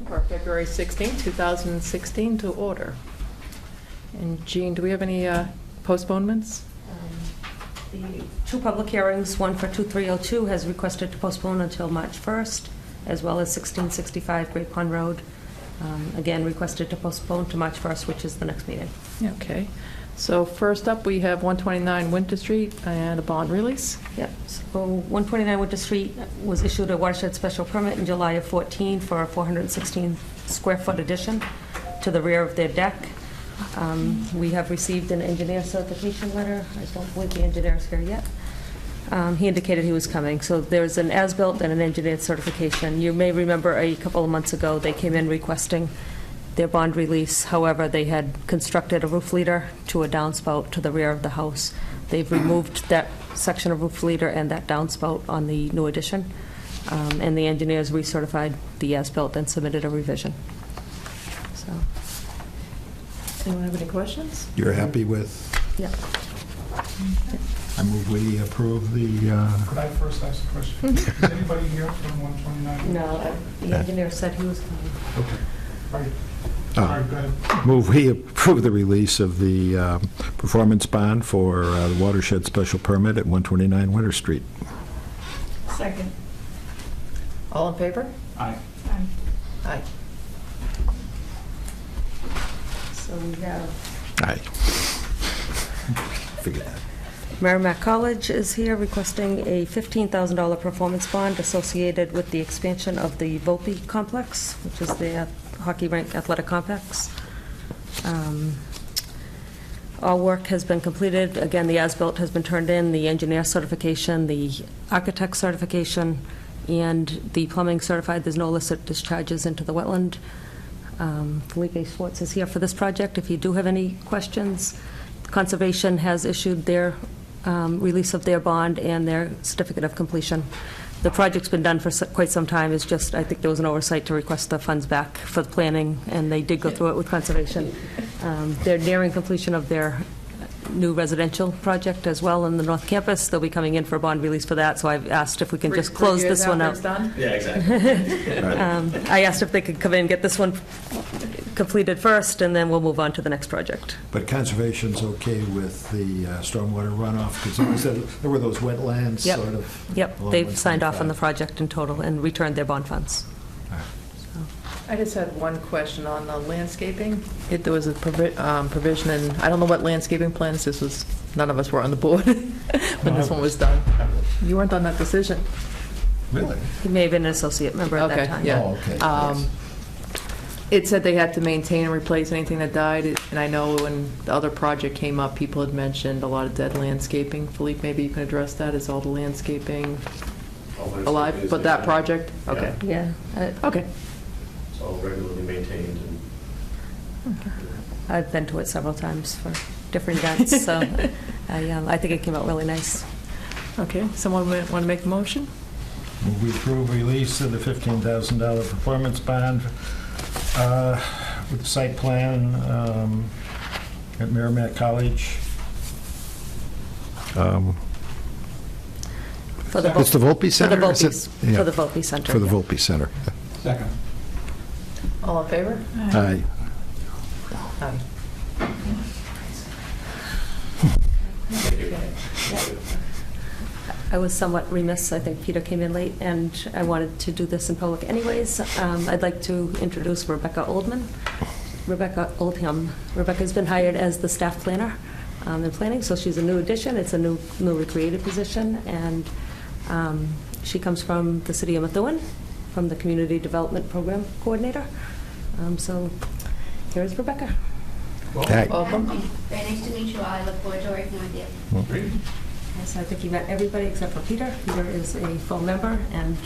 For February 16, 2016 to order. And Jean, do we have any postponements? The two public hearings, one for 2302 has requested to postpone until March 1st, as well as 1665 Great Pond Road, again requested to postpone to March 1st, which is the next meeting. Okay. So first up, we have 129 Winter Street and a bond release. Yep. So 129 Winter Street was issued a watershed special permit in July of 14 for a 416 square foot addition to the rear of their deck. We have received an engineer certification letter. I don't believe the engineer is here yet. He indicated he was coming. So there's an as-built and an engineered certification. You may remember a couple of months ago they came in requesting their bond release. However, they had constructed a roof leader to a downspout to the rear of the house. They've removed that section of roof leader and that downspout on the new addition. And the engineers recertified the as-built and submitted a revision. So. Anyone have any questions? You're happy with? Yeah. I move we approve the... Could I first ask a question? Is anybody here from 129? No, the engineer said he was coming. Okay. All right. Sorry, go ahead. Move we approve the release of the performance bond for the watershed special permit at 129 Winter Street. Second. All in favor? Aye. Aye. So we have Aye. Figure that. Merrimack College is here requesting a $15,000 performance bond associated with the expansion of the Volpe complex, which is the hockey rink athletic complex. All work has been completed. Again, the as-built has been turned in, the engineer certification, the architect certification, and the plumbing certified. There's no illicit discharges into the wetland. Felipe Schwartz is here for this project. If you do have any questions, Conservation has issued their release of their bond and their certificate of completion. The project's been done for quite some time. It's just, I think there was an oversight to request the funds back for the planning, and they did go through it with Conservation. They're nearing completion of their new residential project as well in the North Campus. They'll be coming in for a bond release for that, so I've asked if we can just close this one out. Yeah, exactly. I asked if they could come in and get this one completed first, and then we'll move on to the next project. But Conservation's okay with the stormwater runoff, because there were those wetlands Yep. sort of... Yep, along they've signed off on the 125. project in total and returned their bond funds. I just had one question on the landscaping. There was a provision, and I don't know what landscaping plans this was. None of us were on the board when this one was done. You weren't on that decision. Really? He may have been an associate member at that Okay, time. yeah. Oh, okay. Yes. It said they had to maintain and replace anything that died, and I know when the other project came up, people had mentioned a lot of dead landscaping. Philippe, maybe you can address that. Is all the landscaping alive? But that project? Okay. Yeah. Okay. It's all regularly maintained and I've been to it several times for different events, so I think it came out really nice. Okay. Someone want to make a motion? Move we approve release of the $15,000 performance bond with the site plan at Merrimack College. For the It's the Volpe Center? For Is the it? Volpe, Yeah. for the Volpe Center. For the yeah. Volpe Center. Second. All in favor? Aye. Aye. I was somewhat remiss. I think Peter came in late, and I wanted to do this in public anyways. I'd like to introduce Rebecca Oldham. Rebecca's been hired as the staff planner in planning, so she's a new addition. It's a newly created position, and she comes from the city of Methuen, from the Community Development Program Coordinator. So here's Rebecca. Aye. Welcome. Very nice to meet you all. I look forward to working with you. Great. Yes, I think you met everybody except for Peter. Peter is a full member, and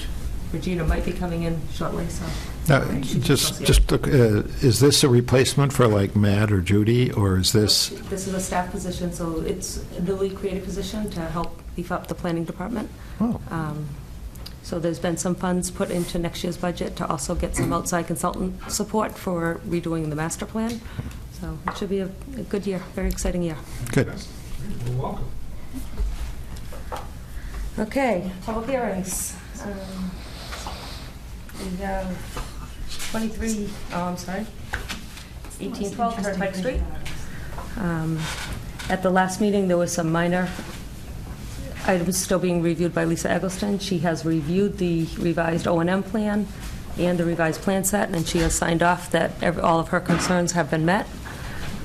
Regina might be coming in shortly, so. Now, she's an just associate. look, is this a replacement for like Matt or Judy, or is this? This is a staff position, so it's a newly created position to help beef up the planning department. Oh, So there's been some funds put into next year's budget to also get some outside consultant support for redoing the master plan. So it should be a good year, very exciting year. good. Well, welcome. Okay, public hearings. We have 23, oh, I'm sorry, 1812 Turnpike Street. At the last meeting, there was some minor items still being reviewed by Lisa Eggleston. She has reviewed the revised O&M plan and the revised plan set, and she has signed off that all of her concerns have been met.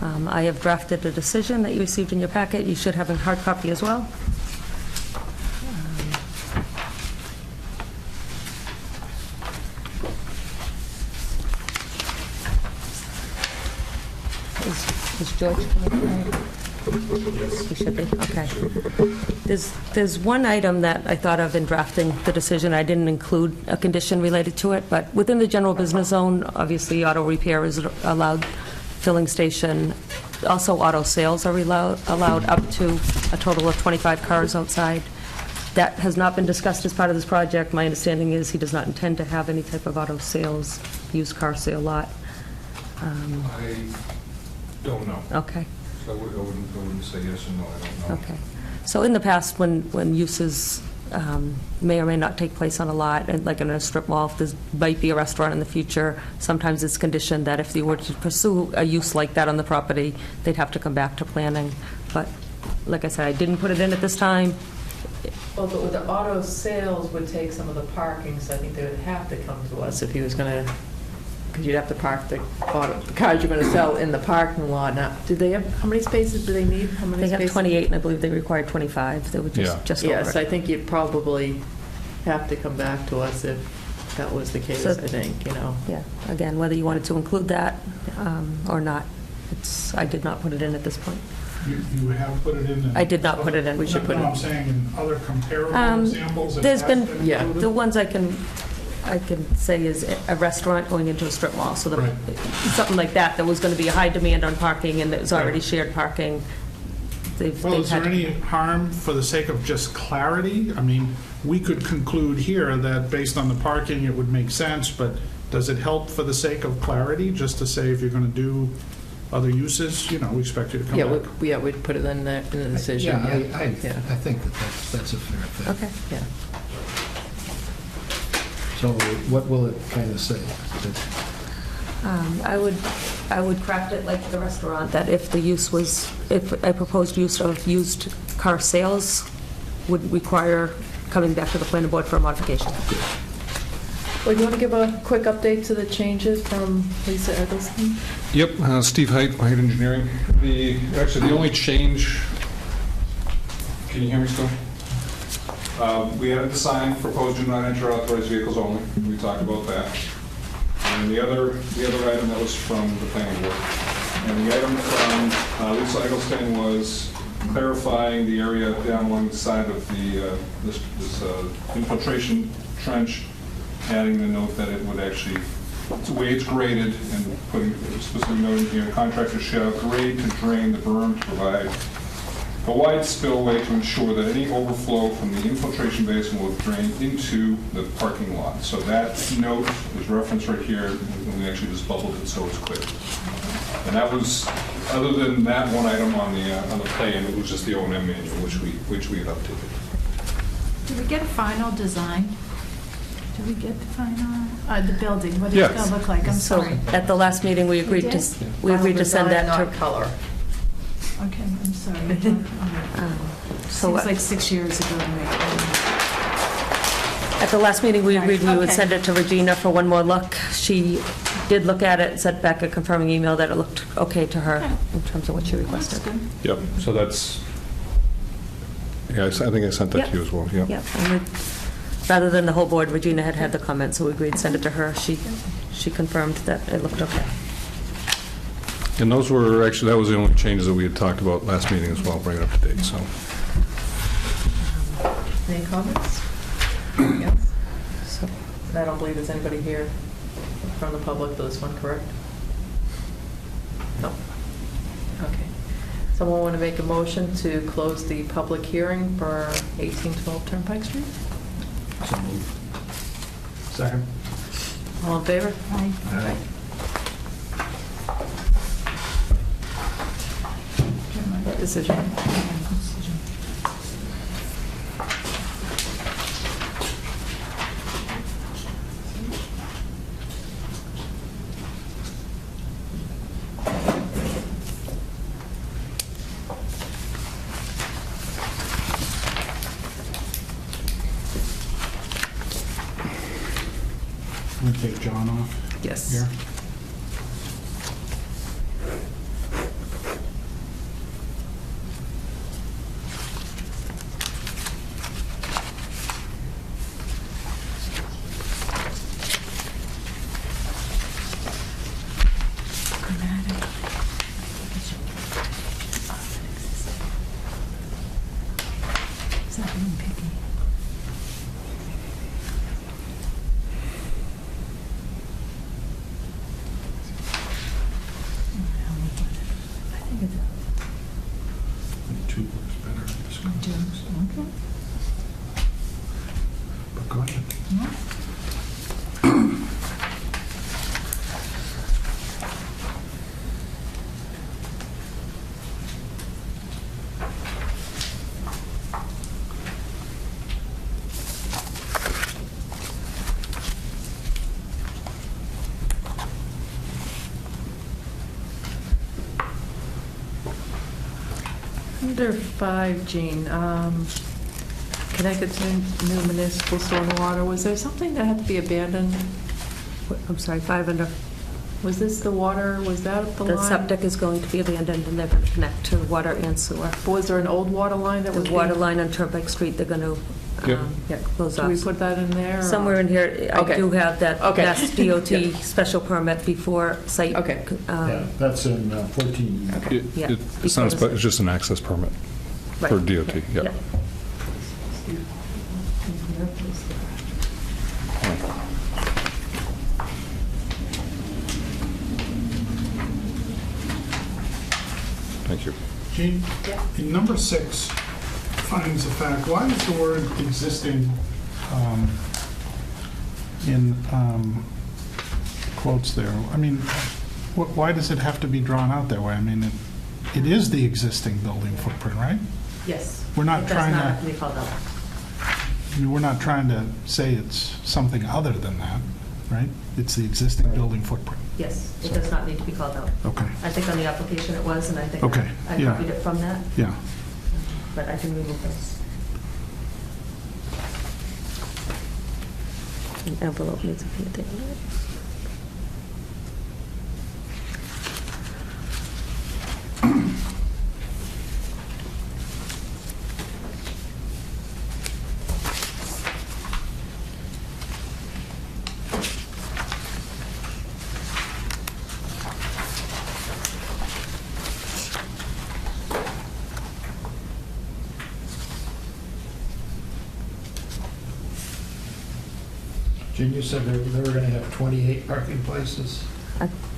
I have drafted a decision that you received in your packet. You should have a hard copy as well. Is George coming tonight? He should be, okay. There's one item that I thought of in drafting the decision. I didn't include a condition related to it, but within the general business zone, obviously auto repair is allowed, filling station, also auto sales are allowed up to a total of 25 cars outside. That has not been discussed as part of this project. My understanding is he does not intend to have any type of auto sales, used car sale lot. I don't know. Okay. So I wouldn't say yes or no, I don't know. Okay. So in the past, when uses may or may not take place on a lot, and like in a strip mall, if there might be a restaurant in the future, sometimes it's conditioned that if they were to pursue a use like that on the property, they'd have to come back to planning. But like I said, I didn't put it in at this time. Well, but with the auto sales would take some of the parking, so I think they would have to come to us if he was going to, because you'd have to park the cars you're going to sell in the parking lot. Now, do they have, how many spaces do they need? How many They have spaces? 28, and I believe they required 25. They would just over Yes, it. I think you'd probably have to come back to us if that was the case, So- I think, you know. Yeah, again, whether you wanted to include that or not, I did not put it in at this point. You have put it in? I did not put it in. We should put it in. No, I'm saying in other comparable examples. it There's has been, Yeah. included? the ones I can say is a restaurant going into a strip mall, so Right. something like that, there was going to be a high demand on parking, and there's already Right. shared parking. Well, is there any harm for the sake of just clarity? I mean, we could conclude here that based on the parking, it would make sense, but does it help for the sake of clarity, just to say if you're going to do other uses, we expect you to come back? Yeah, we'd put it in the decision. Yeah, I Yeah. think that's a fair thing. Okay. Yeah. So what will it kind of say? I would craft it like the restaurant, that if a proposed use of used car sales would require coming back to the planning board for a modification. Well, do you want to give a quick update to the changes from Lisa Eggleston? Yep, Steve Height, Height Engineering. Actually, the only change, can you hear me still? We added the sign, proposed do not enter authorized vehicles only. We talked about that. And the other item that was from the planning board. And the item from Lisa Eggleston was clarifying the area down along the side of this infiltration trench, adding the note that it would actually, the way it's graded, and putting a specific note in here, contractor shall grade to drain the berm to provide a wide spillway to ensure that any overflow from the infiltration basin will drain into the parking lot. So that note is referenced right here, and we actually just bubbled it so it's clear. And that was, other than that one item on the plan, it was just the O&M manual, which we had updated. Did we get a final design? Did we get the final, the building, what it's going to look like? I'm So sorry. at the last meeting, we agreed to send that Not to. color. Okay, I'm sorry. So Seems like 6 years ago to me. at the last meeting, we agreed we would Okay. send it to Regina for one more look. She did look at it, sent back a confirming email that it looked okay to her in terms of what she requested. That's good. Yep, so that's, I think I sent that to you as well, yeah. Yeah, and rather than the whole board, Regina had had the comment, so we agreed to send it to her. She confirmed that it looked okay. And those were, actually, that was the only changes that we had talked about last meeting as well, bring it up to date, so. Any comments? Yes? So I don't believe there's anybody here from the public for this one, correct? No. Okay. Someone want to make a motion to close the public hearing for 1812 Turnpike Street? So moved. Second. All in favor? Aye. Aye. What decision? Yes. here? Is that being picky? I think it's. Two works better in this Do. context. Okay. But go ahead. Under 5, Jean, connected to new municipal stormwater, was there something that had to be abandoned? I'm sorry, 5 under, Was this the water, was that the line? the septic is going to be abandoned, and they're going to connect to water and sewer. Was there an old water line that was The being? water line on Turnpike Street, they're going to Yep. close Should we off. put that in there? or- Somewhere in here, I Okay. do have that Okay. Mass DOT special permit before site. Okay. Yeah, that's in 14. Yeah, It's not, because- it's just an access permit Right. for DOT, yeah. Thank you. Gene, in number 6, findings of fact, why is the word existing in quotes there? I mean, why does it have to be drawn out that way? I mean, it is the existing building footprint, right? Yes. We're not It does trying not to- have to be called out. I mean, we're not trying to say it's something other than that, right? It's the existing building footprint. Yes, it does not need to be called out. Okay, I think on the application it was, and I think Okay, I yeah. copied it from that, yeah. but I can remove those. An envelope needs to be there. Gene, you said they were going to have 28 parking places?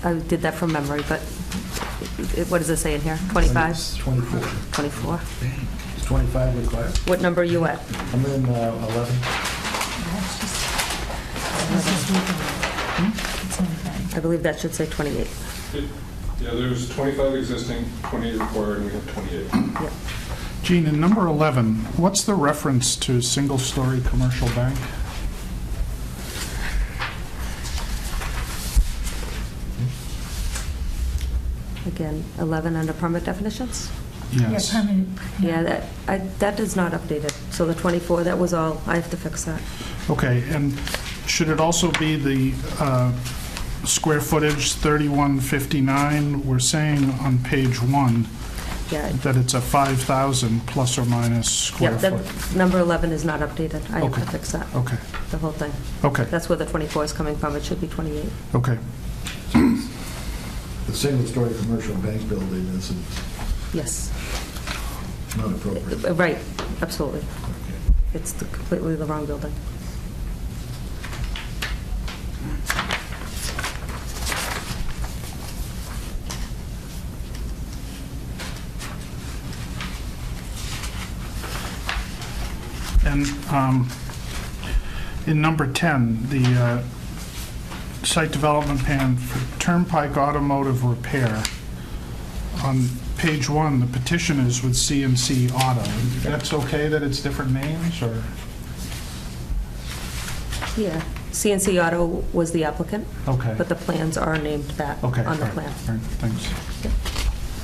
I did that from memory, but what does it say in here? 25? 24. 24? Is 25 required? What number are you at? I'm in 11. I believe that should say 28. Yeah, there's 25 existing, 28 required, and we have 28. Yep. Gene, in number 11, what's the reference to single-story commercial bank? Again, 11 under permit definitions? Yes. Yeah, permanent. Yeah, that is not updated. So the 24, that was all, I have to fix that. Okay, and should it also be the square footage, 3159? We're saying on page 1 Yeah, that it's a 5,000 plus or minus square yeah, foot. that, number 11 is not updated. I have to Okay. fix that, Okay, the whole thing. okay, That's where the 24 is coming from. It should be 28. okay. The single-story commercial bank building is Yes, not appropriate. right, absolutely. Okay. It's completely the wrong building. And in number 10, the site development plan for Turnpike Automotive Repair, on page 1, the petition is with CNC Auto. That's okay that it's different names, or? Yeah, CNC Auto was the applicant, Okay, but the plans are named that okay. on the all right, plan. all right, thanks.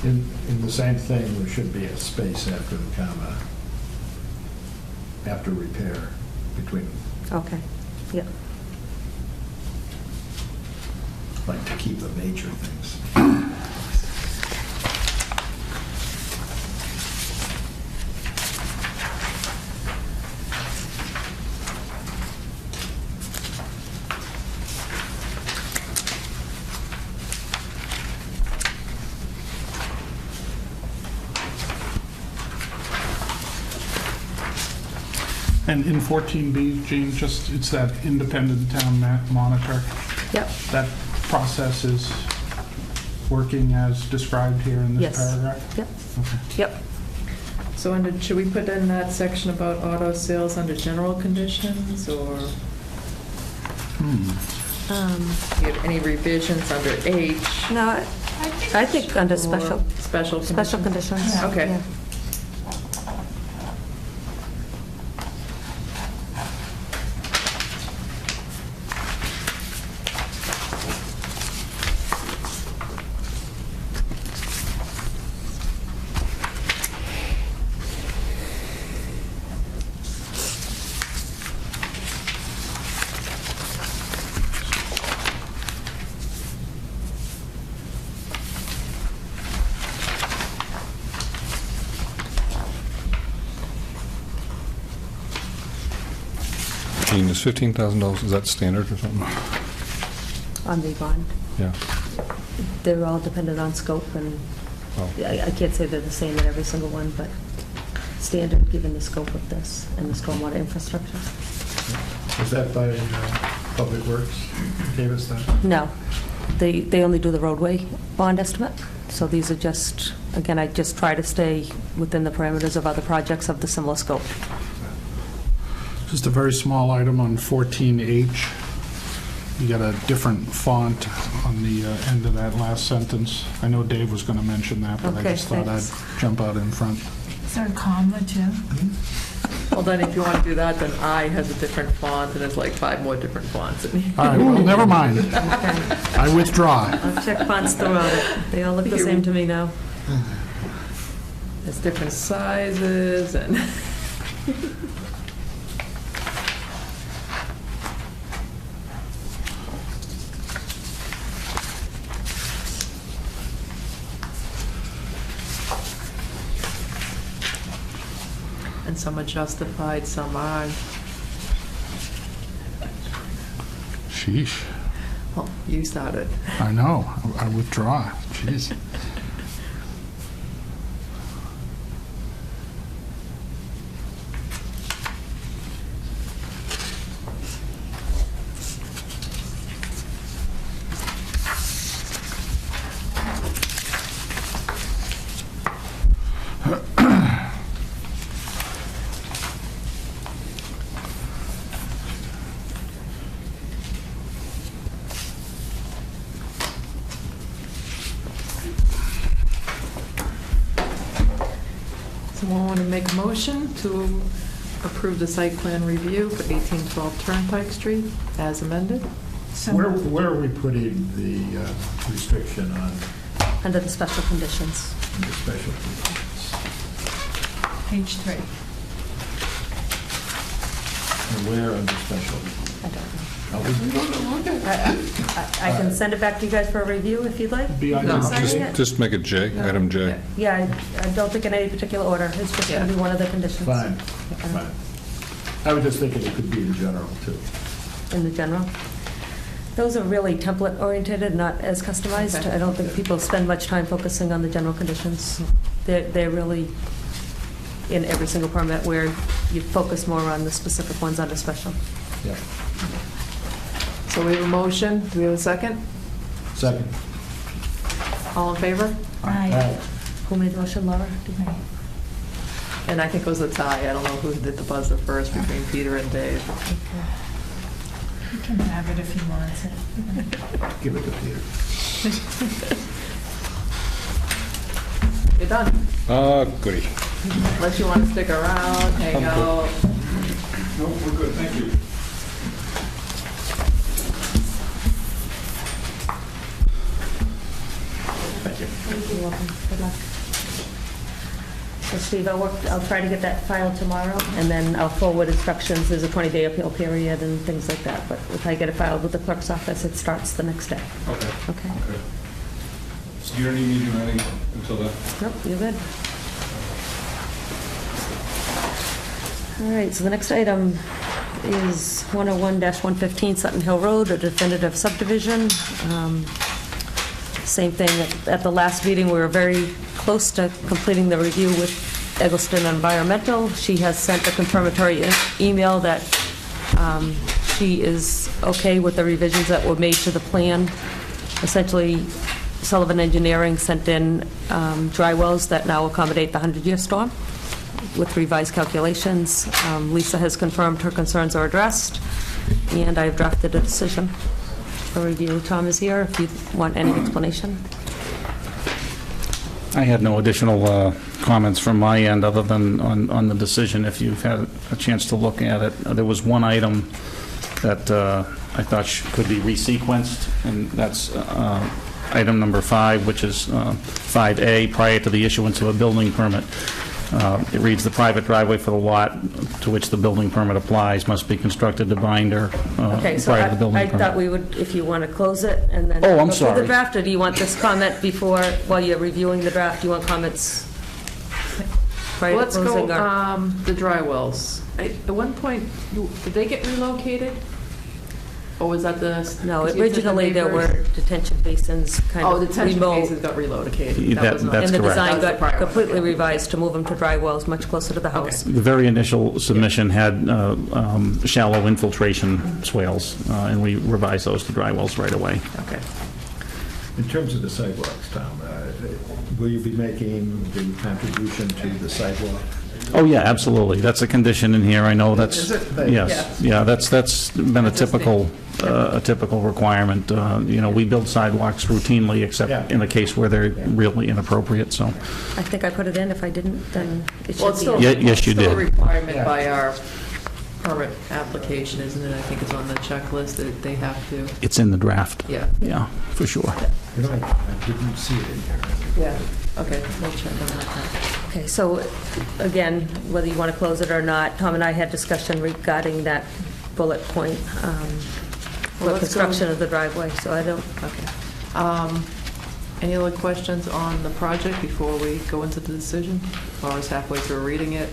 In the same thing, there should be a space after the comma, after repair, between them. Okay, yeah. like to keep the major things. And in 14B, Gene, just, it's that independent town monitor. Yep. That process is working as described here in this Yes. paragraph? Yep. Okay. Yep. So should we put in that section about auto sales under general conditions, or do you have any revisions under H? No, I think under or special Special conditions. Okay. Yeah. Gene, is $15,000, is that standard or something? On the bond. Yeah. They're all dependent on scope, and Oh. I can't say they're the same in every single one, but standard given the scope of this and the stormwater infrastructure. Was that by Public Works gave us that? No, they only do the roadway bond estimate, so these are just, again, I just try to stay within the parameters of other projects of the similar scope. Just a very small item on 14H. You got a different font on the end of that last sentence. I know Dave was going to mention that, but I Okay, just thought thanks. I'd jump out in front. Is there a comma too? Well, then if you want to do that, then I has a different font, and there's like 5 more different fonts in here. All right, well, never mind. Okay, I withdraw. I'll check fonts throughout it. They all look the same to me now. There's different sizes, and and some are justified, some aren't. Sheesh. Well, you started. I know. I withdraw. Jeez. Someone want to make a motion to approve the site plan review for 1812 Turnpike Street as amended? So Where are we putting the restriction on Under the special conditions. the special conditions? page 3. And where under special? I don't know. Oh, we don't know, okay. I can send it back to you guys for a review if you'd like. Be No. Signing it? Just make it J, item J. Yeah, I don't think in any particular order. It's just going to be one of the conditions. Fine, fine. I was just thinking it could be in general, too. In the general. Those are really template oriented, not as customized. Okay. I don't think people spend much time focusing on the general conditions. They're really in every single permit where you focus more on the specific ones under special. Yeah. So we have a motion. Do we have a second? Second. All in favor? Aye. Who made the motion, Laura? Did Right. And I think it was a tie. I don't know who did the buzzer first between Peter and Dave. You can have it if he wants it. Give it to Peter. You're done. Goody. Unless you want to stick around, hang I'm good. out. No, we're good, thank you. Thank you. You're welcome. Good luck. So Steve, I'll try to get that filed tomorrow, and then I'll forward instructions. There's a 20-day appeal period and things like that, but if I get it filed with the clerk's office, it starts the next day. Okay. Okay? Okay. So you don't need me to do anything until then? Nope, you're good. All right, so the next item is 101-115 Sutton Hill Road, a definitive subdivision. Same thing, at the last meeting, we were very close to completing the review with Eggleston Environmental. She has sent a confirmatory email that she is okay with the revisions that were made to the plan. Essentially, Sullivan Engineering sent in dry wells that now accommodate the 100-year storm with revised calculations. Lisa has confirmed her concerns are addressed, and I've drafted a decision for review. Tom is here if you want any explanation. I had no additional comments from my end other than on the decision, if you've had a chance to look at it. There was one item that I thought could be resequenced, and that's item number 5, which is 5A, prior to the issuance of a building permit. It reads, the private driveway for the lot to which the building permit applies must be constructed to binder Okay, so prior to the building I permit. thought we would, if you want to close it and then Oh, I'm go through sorry. the draft, or do you want this comment before, while you're reviewing the draft, do you want comments prior to Let's closing? go, or- the dry wells. At one point, did they get relocated? Or was that the? No, 'cause you said the originally there neighbors- were detention basins kind Oh, of detention remote, cases got relocated. Yeah, That was not- that's and the correct. design That was the got prior one, completely yeah. revised to move them to dry wells much closer to the house. The very initial submission had shallow infiltration swales, and we revised those to dry wells right away. Okay. In terms of the sidewalks, Tom, will you be making the contribution to the sidewalk? Oh, yeah, absolutely. That's a condition in here. I know that's, Is it? yes, yeah, that's been a typical requirement. You know, we build sidewalks routinely, Yeah. except in a case where they're really inappropriate, so. I think I put it in. If I didn't, then it Well, it's should still, be. Yeah, yes, you still a did. requirement Yeah. by our permit application, isn't it? I think it's on the checklist that they have to, It's in the draft. yeah. Yeah, for sure. You know, I didn't see it in here. Yeah, okay, we'll check on that. Okay, so again, whether you want to close it or not, Tom and I had discussion regarding that bullet point for let's construction go- of the driveway, so I don't, Okay. Any other questions on the project before we go into the decision? Or is halfway through reading it?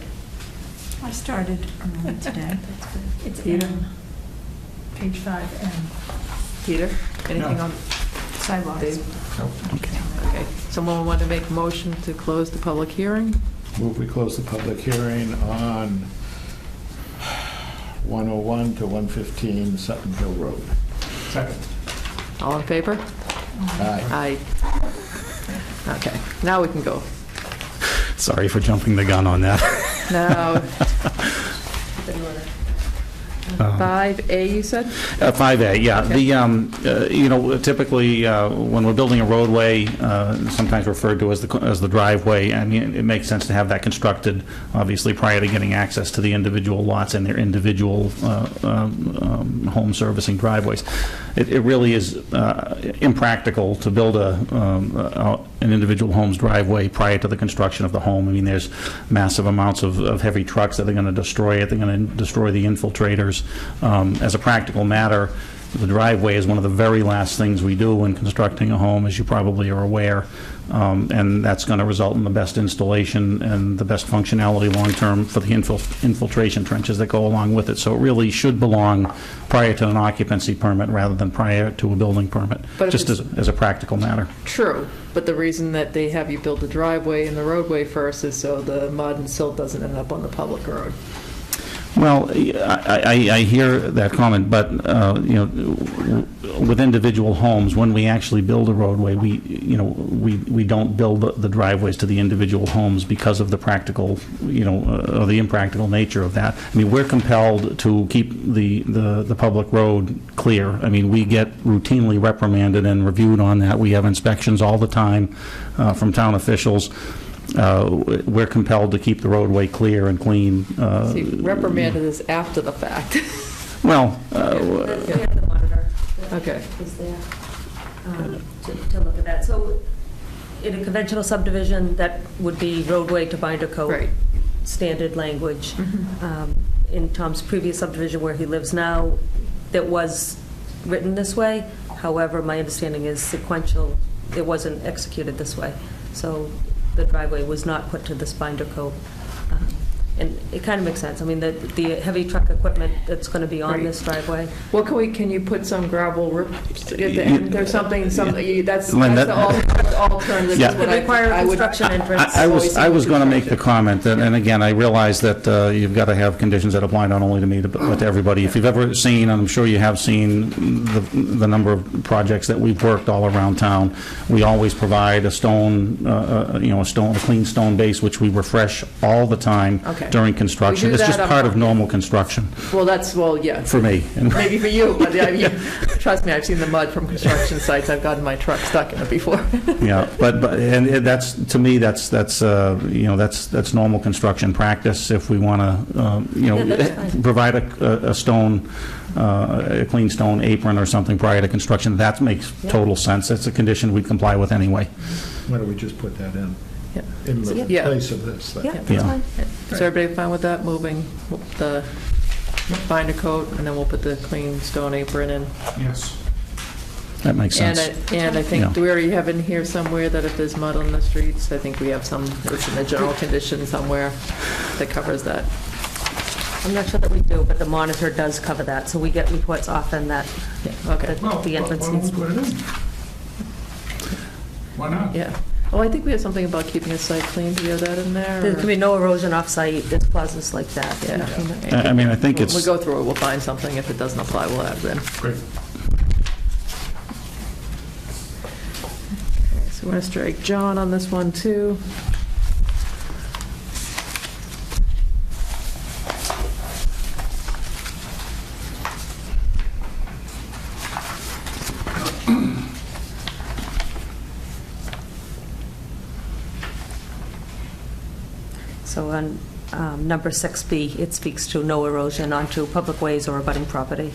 I started early today. It's Peter? M, page 5M, Peter, anything No. on sidewalks. Dave? Okay, someone want to make a motion to close the public hearing? Move we close the public hearing on 101 to 115 Sutton Hill Road. Second. All in favor? Aye. Aye. Okay, now we can go. Sorry for jumping the gun on that. Now, 5A, you said? 5A, yeah. Okay. You know, typically, when we're building a roadway, sometimes referred to as the driveway, I mean, it makes sense to have that constructed, obviously, prior to getting access to the individual lots and their individual home servicing driveways. It really is impractical to build an individual home's driveway prior to the construction of the home. I mean, there's massive amounts of heavy trucks that are going to destroy it. They're going to destroy the infiltrators. As a practical matter, the driveway is one of the very last things we do when constructing a home, as you probably are aware, and that's going to result in the best installation and the best functionality long-term for the infiltration trenches that go along with it. So it really should belong prior to an occupancy permit rather than prior to a building permit, But if just it's- as a practical matter. True, but the reason that they have you build the driveway and the roadway first is so the mud and silt doesn't end up on the public road. Well, I hear that comment, but, you know, with individual homes, when we actually build a roadway, we don't build the driveways to the individual homes because of the practical, or the impractical nature of that. I mean, we're compelled to keep the public road clear. I mean, we get routinely reprimanded and reviewed on that. We have inspections all the time from town officials. We're compelled to keep the roadway clear and clean. See, reprimanded is after the fact. Well, we have the monitor that Okay. is there to look at that. So In a conventional subdivision, that would be roadway to binder coat. Right. Standard language. Mhm. In Tom's previous subdivision where he lives now, that was written this way. However, my understanding is sequential, it wasn't executed this way. So the driveway was not put to this binder coat. And it kind of makes sense. I mean, the heavy truck equipment that's going to be on Right. this driveway. Well, can you put some gravel rips at the end or something, that's Lynn, the that- alternative. Yeah. is what It require a I would- construction entrance. I always was think going to construction. make the comment, and again, I realize that you've got to have conditions that apply not only to me, but to everybody. If you've ever seen, and I'm sure you have seen, the number of projects that we've worked all around town, we always provide a stone, a clean stone base, which we refresh all the time Okay. during construction. We do It's just that part up of normal construction Well, yeah. for me. Maybe for you, but trust me, I've seen the mud from construction sites. I've gotten my truck stuck in it before. Yeah, but that's, to me, that's normal construction practice. If we want to, Yeah, that's fine. provide a stone, a clean stone apron or something prior to construction, that makes total sense. That's a condition we'd comply with anyway. Why don't we just put that in Yeah. the Yeah. place of this thing? Yeah, that's Yeah. fine. Is everybody fine with that, moving the binder coat, and then we'll put the clean stone apron in? Yes. That makes And sense. I think, Yeah. do we already have in here somewhere that if there's mud on the streets, I think we have it's in the general condition somewhere that covers that. I'm not sure that we do, but the monitor does cover that, so we get reports often that Okay, Well, the why entrance don't we needs. put it in? Why not? yeah. Well, I think we have something about keeping a site clean. Do we have that in there? There or- can be no erosion off-site, there's clauses like that. Yeah. I mean, I think When it's... we go through it, we'll find something. If it doesn't apply, we'll add it in. Great. So we're going to strike John on this one, too. So on number 6B, it speaks to no erosion onto public ways or abutting property.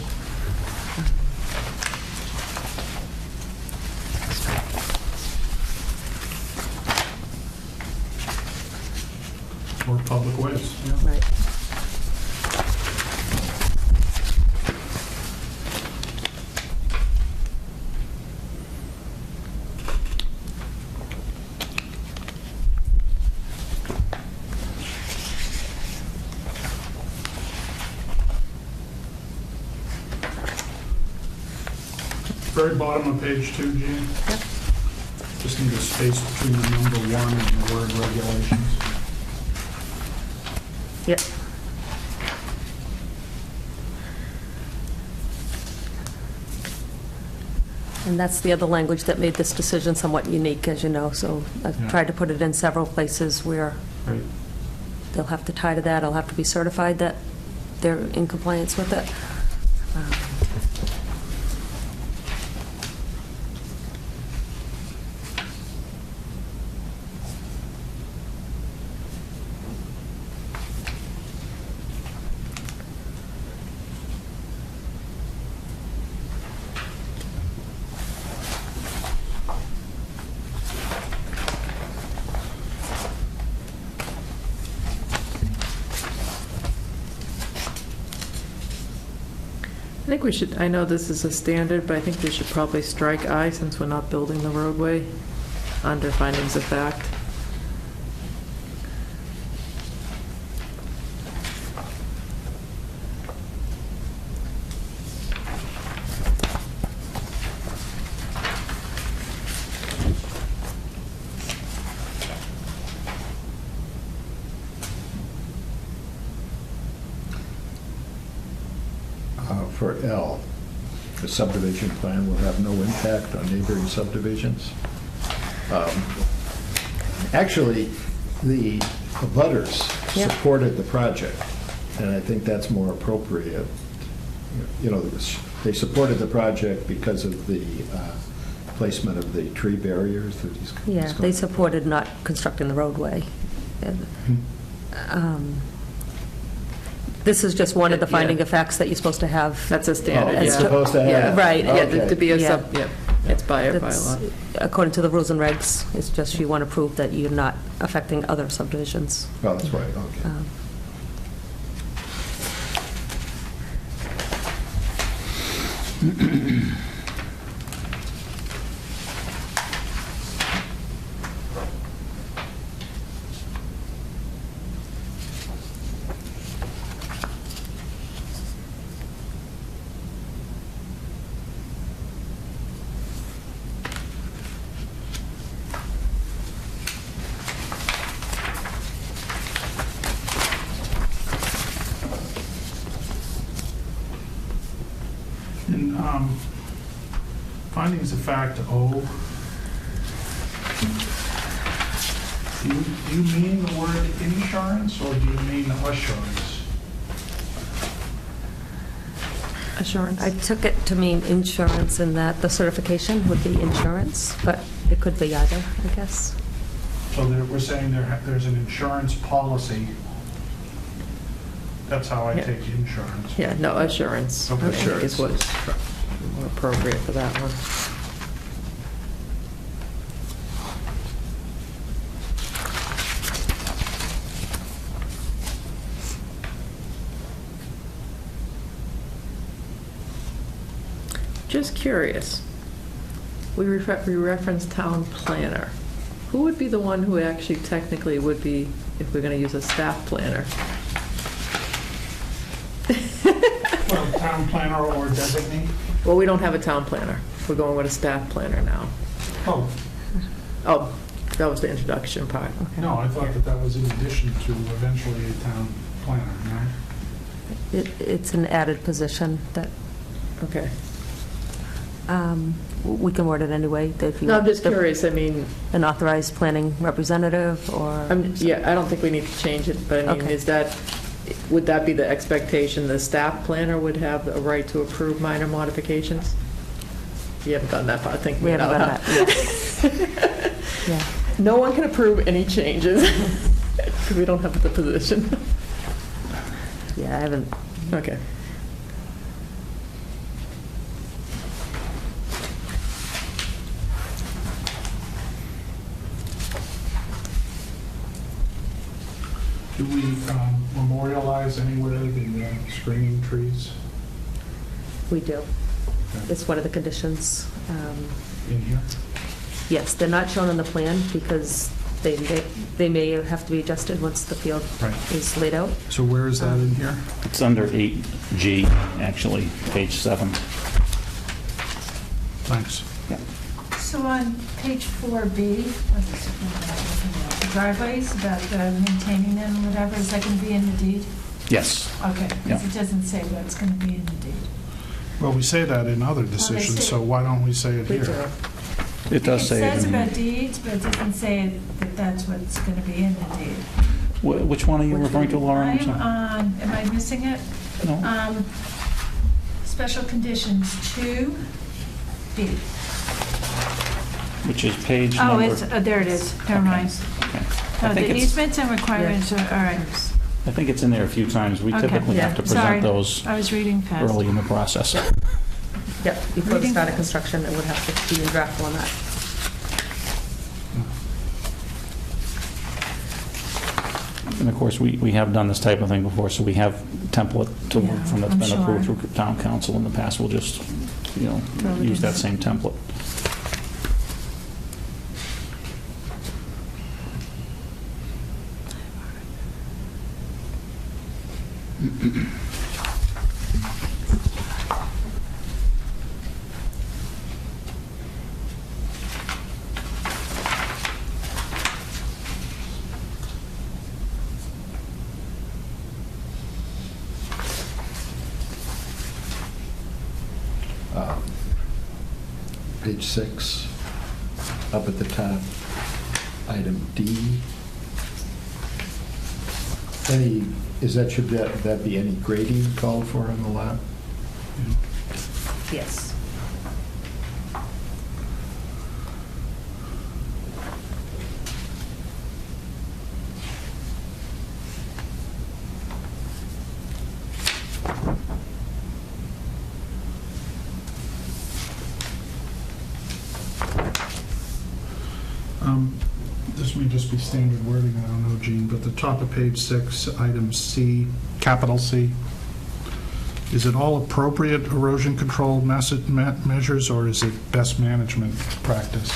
Or public ways, yeah. Right. Very bottom of page 2, Gene. Yep. Just need a space between the number 1 and the word regulations. Yep. And that's the other language that made this decision somewhat unique, as you know, so I've Yeah. tried to put it in several places where Right. they'll have to tie to that, I'll have to be certified that they're in compliance with it. I think we should, I know this is a standard, but I think we should probably strike I since we're not building the roadway under findings of fact. For L, the subdivision plan will have no impact on neighboring subdivisions. Actually, the abutters Yeah. supported the project, and I think that's more appropriate. You know, they supported the project because of the placement of the tree barriers that he's... Yeah, he's they going- supported not constructing the roadway. And, This is just one of the finding Yeah. of facts that you're supposed to have. That's a standard, Oh, yeah. it's supposed to have- Yeah. Right. Yeah, Okay. to be a Yeah. sub, yeah. It's by our That's- bylaw. According to the rules and regs, it's just you want to prove that you're not affecting other subdivisions. Oh, that's right, okay. In findings of fact O, do you mean the word insurance or do you mean assurance? Assurance. I took it to mean insurance in that the certification would be insurance, but it could be either, I guess. So we're saying there's an insurance policy. That's how I Yeah. take insurance. Yeah, no, assurance. Okay. I think is what's more appropriate for that one. Just curious, we reference town planner. Who would be the one who actually technically would be, if we're going to use a staff planner? Well, town planner or designee? Well, we don't have a town planner. We're going with a staff planner now. Oh, Oh, that was the introduction part. Okay. no, I thought that was in addition to eventually a town planner, no? It's an added position that Okay. we can word it anyway. If you No, I'm just the- curious, I mean, An authorized planning representative or? yeah, I don't think we need to change it, but I mean, Okay. would that be the expectation, the staff planner would have a right to approve minor modifications? You haven't gotten that far, thinking We it haven't out, done huh? that, yeah. No one can approve any changes, because we don't have the position. Yeah, I haven't, Okay. Do we memorialize anywhere the screening trees we do. It's one of the conditions. in here? Yes, they're not shown on the plan because they may have to be adjusted once the field Right. is laid out. So where is that in here? It's under 8G, actually, page 7. Thanks. So on page 4B, the driveways, about maintaining them, or whatever, is that going to be in the deed? Yes. Okay, Yeah. because it doesn't say what's going to be in the deed. Well, we say that in other decisions, say- so why don't we say it We do. here? It does say It it says in here. about deeds, but it doesn't say that that's what's going to be in the deed. Which one are you referring to, Laura? I'm I'm sorry. on, am I missing it? No. Special conditions 2B. Which is page Oh, number... it's, there it is, never mind. Okay. Oh, I think the it's, easements and requirements are, all right. I think it's in there a few times. We Okay. typically have to Sorry. present those I was reading fast. early in the process. Yep, before the Reading start of fast. construction, it would have to be in draft format. And of course, we have done this type of thing before, so we have template to work Yeah, from that's I'm been approved sure. through town council in the past. We'll just, Probably use that just- same template. Page 6, up at the top, item D. Should that be any grading called for on the lot? Yes. This may just be standard wording, I don't know, Gene, but the top of page 6, item C, capital C, is it all appropriate erosion control measures, or is it best management practice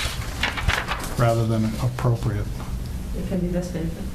rather than appropriate? It can be best management.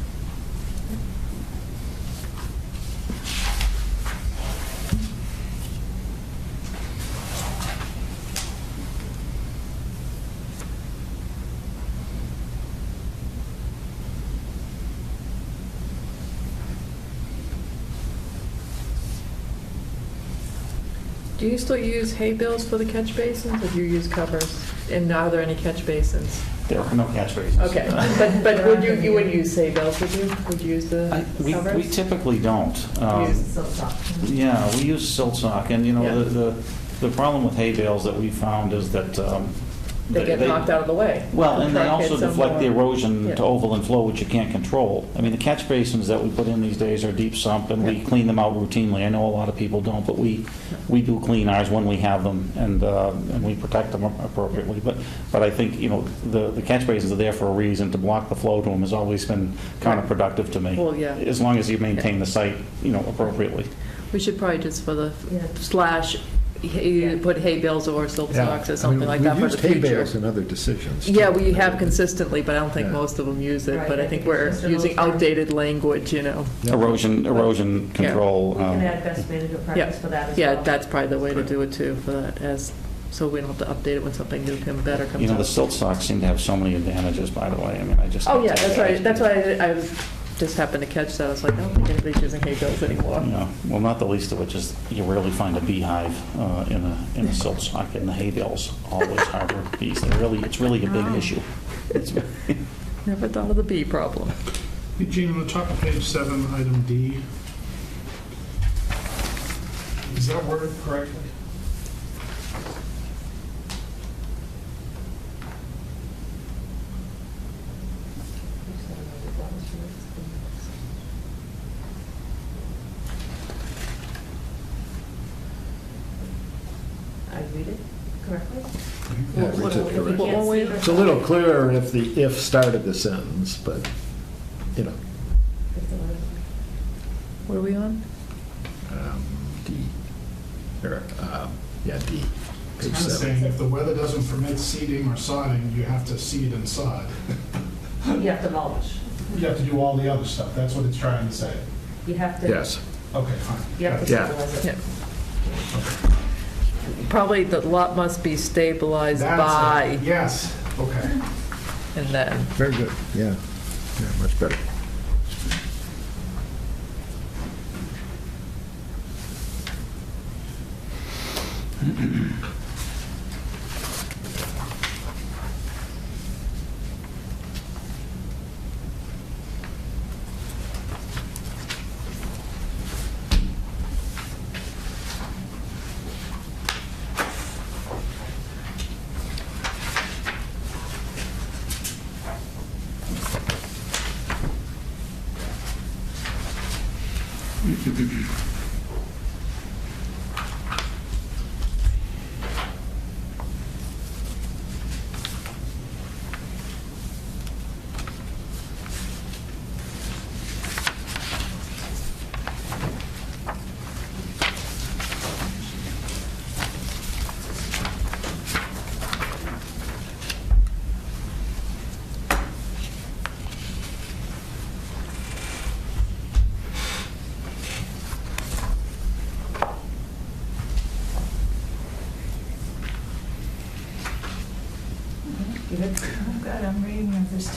Do you still use hay bales for the catch basins, or do you use covers? And are there any catch basins? There are no catch basins. Okay, but you wouldn't use hay bales, would you? Would you use the covers? We typically don't. You use the silk sock. Yeah, we use silt sock, and, you know, Yeah. the problem with hay bales that we found is that They get knocked out of the way. Well, and they Truck also hits them deflect the or- erosion Yeah. to overland flow, which you can't control. I mean, the catch basins that we put in these days are deep sump, and we clean them out routinely. I know a lot of people don't, but we do clean ours when we have them, and we protect them appropriately. But I think, you know, the catch basins are there for a reason. To block the flow to them has always been counterproductive to me. Well, yeah. As long as you maintain the site, you know, appropriately. We should probably just for the Yeah. slash, you put hay bales or silk socks or something like that for the We've used hay future. bales in other decisions. Yeah, too. we have consistently, but I don't think Yeah. most of them use it. Right, But I I think think we're most of using those are- outdated language, you know. Yeah. Erosion control. We can add best management Yeah, practice for that as well. yeah, that's probably the way to do it too, for that, so we don't have to update it when something new comes better comes You know, the out. silt socks seem to have so many advantages, by the way. I mean, I just. Oh, can't yeah, tell that's you. right. That's why I just happened to catch that. I was like, I don't think anybody's using hay bales anymore. Yeah, well, not the least of which is you rarely find a beehive in a silt sock, and the hay bales always harbor bees. It's really a big issue. Never thought of the bee problem. Hey, Gene, on the top of page 7, item D, is that worded correctly? I read it correctly? Yeah, it reads it correct. What one way? It's a little clearer if the "if" started the sentence, but, you know, What are we on? D. Or, yeah, D. It's Page kind of 7. saying if the weather doesn't permit seeding or sodding, you have to seed and sod. You have to mulch. You have to do all the other stuff. That's what it's trying to say. You have to. Yes. Okay, fine. You have to Yeah. stabilize it. Yeah. Probably the lot must be stabilized That's by, it. Yes, okay. and then. Very good, yeah. Yeah, much better. Oh, God, I'm reading of this.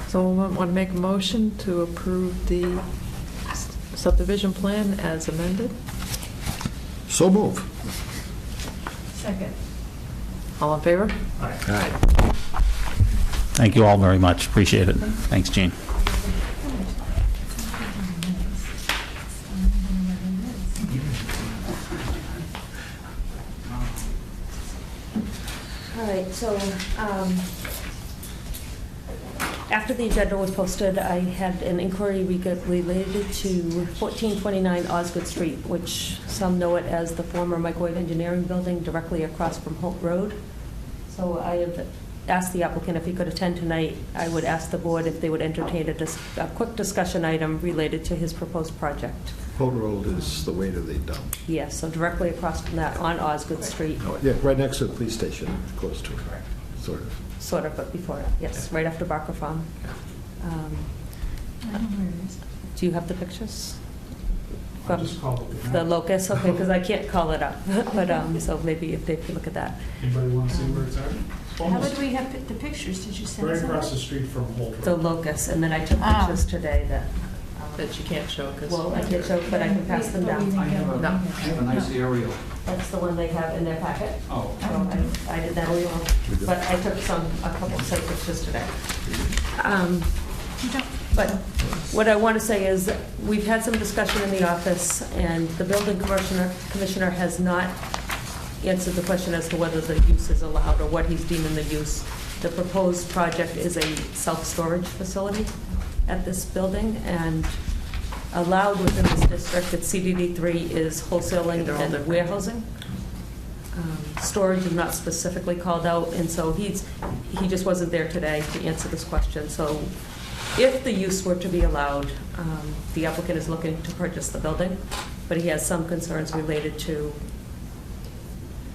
Someone want to make a motion to approve the subdivision plan as amended? So move. Second. All in favor? All right. Thank you all very much. Appreciate it. Thanks, Gene. All right, so, After the agenda was posted, I had an inquiry related to 1429 Osgood Street, which some know it as the former microwave engineering building directly across from Holt Road. So I have asked the applicant if he could attend tonight. I would ask the board if they would entertain a quick discussion item related to his proposed project. Holt Road is the way to the dump. Yes, so directly across from that on Osgood Street, Yeah, right next to the police station, close to it, sort of. sort of, but before it, yes, right after Barker Farm. I know where it is. Do you have the pictures? I From just called it. the locus, okay, because I can't call it up, but, so maybe if they could look at that. Anybody want to see where it's at? It's How almost would we have the pictures? Did you send right us across the that? street from Holt The Road. locus, and then I took Ah. pictures today that, That you can't show because. well, I can't show, but I can pass them down. I have a nice aerial. That's the one they have in their packet. Oh. So I did that as well, but I took a couple site pictures today. But what I want to say is, we've had some discussion in the office, and the building commissioner has not answered the question as to whether the use is allowed or what he's deeming the use. The proposed project is a self-storage facility at this building, and allowed within this district at CDD3 is wholesaling They're all and different. warehousing. Storage is not specifically called out, and so he just wasn't there today to answer this question. So if the use were to be allowed, the applicant is looking to purchase the building, but he has some concerns related to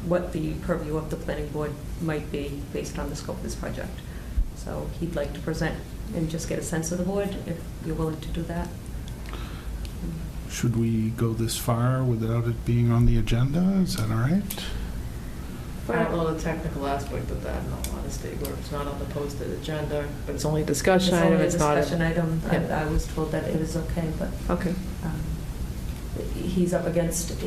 what the purview of the planning board might be based on the scope of this project. So he'd like to present and just get a sense of the board, if you're willing to do that. Should we go this far without it being on the agenda? Is that all right? I don't know the technical aspect of that, in all honesty, where it's not on the posted agenda, but it's only a discussion item, it's not. It's only a discussion item. Yeah. I was told that it was okay, but Okay. he's up against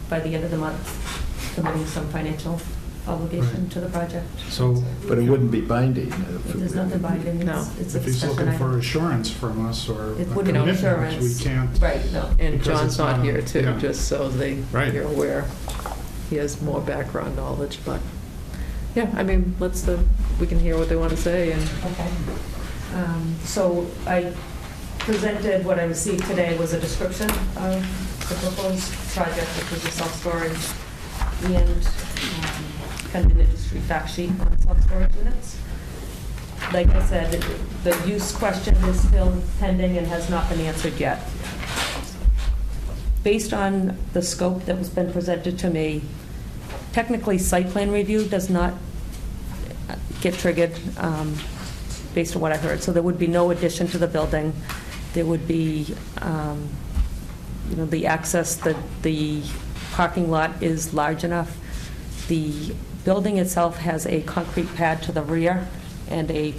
by the end of the month, committing some financial obligation Right. to the project. So, But it wouldn't be binding. There's nothing binding, No. it's a if he's discussion looking for item. assurance from us or a It wouldn't be commitment, assurance. we can't. Right, no. And Because John's it's not not- here too, yeah. just so Right. you're aware. He has more background knowledge, but, yeah, I mean, we can hear what they want to say, and Okay. So I presented, what I received today was a description of the proposed project, which is a self-storage and kind of an industry fact sheet on self-storage units. Like I said, the use question is still pending and has not been answered yet. Based on the scope that was been presented to me, technically, site plan review does not get triggered based on what I heard. So there would be no addition to the building. There would be, the access, the parking lot is large enough. The building itself has a concrete pad to the rear and a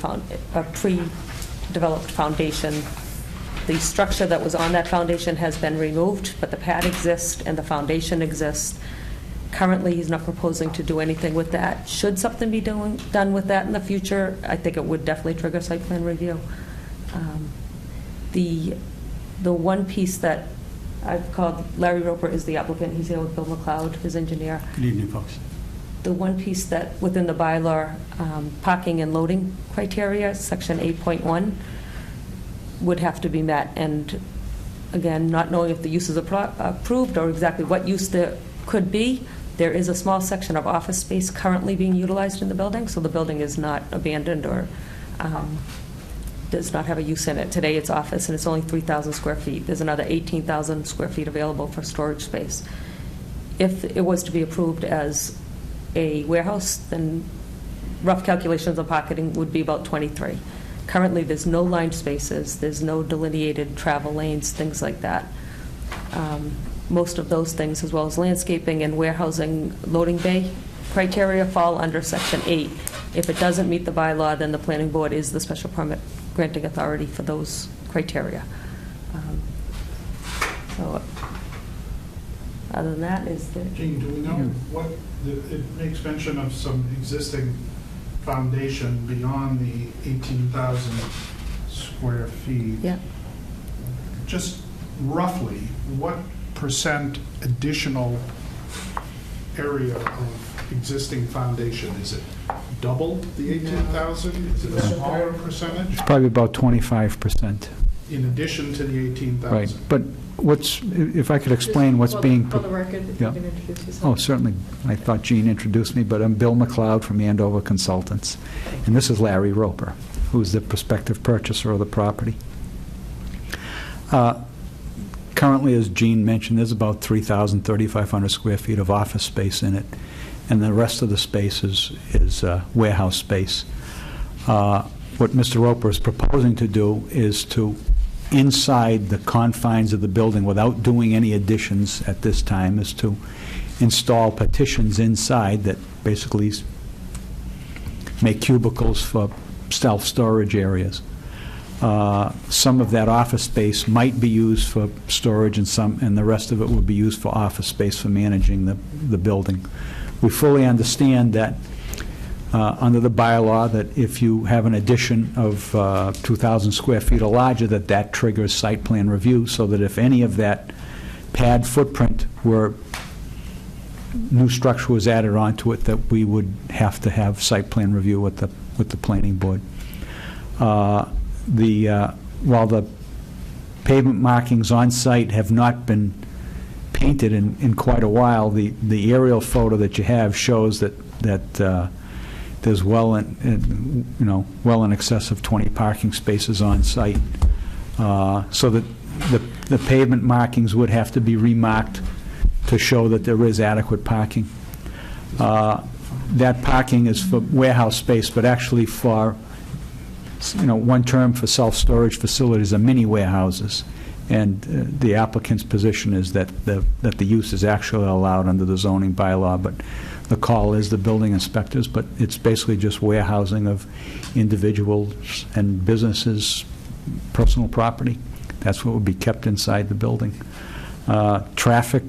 pre-developed foundation. The structure that was on that foundation has been removed, but the pad exists and the foundation exists. Currently, he's not proposing to do anything with that. Should something be done with that in the future, I think it would definitely trigger site plan review. The one piece that I've called, Larry Roper is the applicant, he's here with Bill McLeod, his engineer. Good evening, folks. The one piece that, within the bylaw, parking and loading criteria, section 8.1, would have to be met. And again, not knowing if the use is approved or exactly what use there could be, there is a small section of office space currently being utilized in the building, so the building is not abandoned or does not have a use in it. Today it's office and it's only 3,000 square feet. There's another 18,000 square feet available for storage space. If it was to be approved as a warehouse, then rough calculations on pocketing would be about 23. Currently, there's no lined spaces, there's no delineated travel lanes, things like that. Most of those things, as well as landscaping and warehousing loading bay criteria, fall under Section 8. If it doesn't meet the bylaw, then the planning board is the special permit granting authority for those criteria. So, other than that, is there... Gene, do we know what, it makes mention of some existing foundation beyond the 18,000 square feet. Yeah. Just roughly, what percent additional area of existing foundation is it double the 18,000? Is it a smaller percentage It's probably about 25%. in addition to the 18,000? Right. But what's, if I could explain what's being... For the record, if you Yeah. can introduce yourself. Oh, certainly. I thought Gene introduced me, but I'm Bill McLeod from Andover Consultants. And this is Larry Roper, who's the prospective purchaser of the property. Currently, as Gene mentioned, there's about 3,500 square feet of office space in it, and the rest of the space is warehouse space. What Mr. Roper is proposing to do is to, inside the confines of the building, without doing any additions at this time, is to install partitions inside that basically make cubicles for self-storage areas. Some of that office space might be used for storage, and the rest of it would be used for office space for managing the building. We fully understand that under the bylaw, that if you have an addition of 2,000 square feet or larger, that triggers site plan review, so that if any of that pad footprint were new structure was added onto it, that we would have to have site plan review with the planning board. While the pavement markings on site have not been painted in quite a while, the aerial photo that you have shows that there's well in excess of 20 parking spaces on site, so that the pavement markings would have to be remarked to show that there is adequate parking. That parking is for warehouse space, but actually for, one term for self-storage facilities are mini warehouses, and the applicant's position is that the use is actually allowed under the zoning bylaw, but the call is the building inspectors, but it's basically just warehousing of individuals and businesses' personal property. That's what would be kept inside the building. Traffic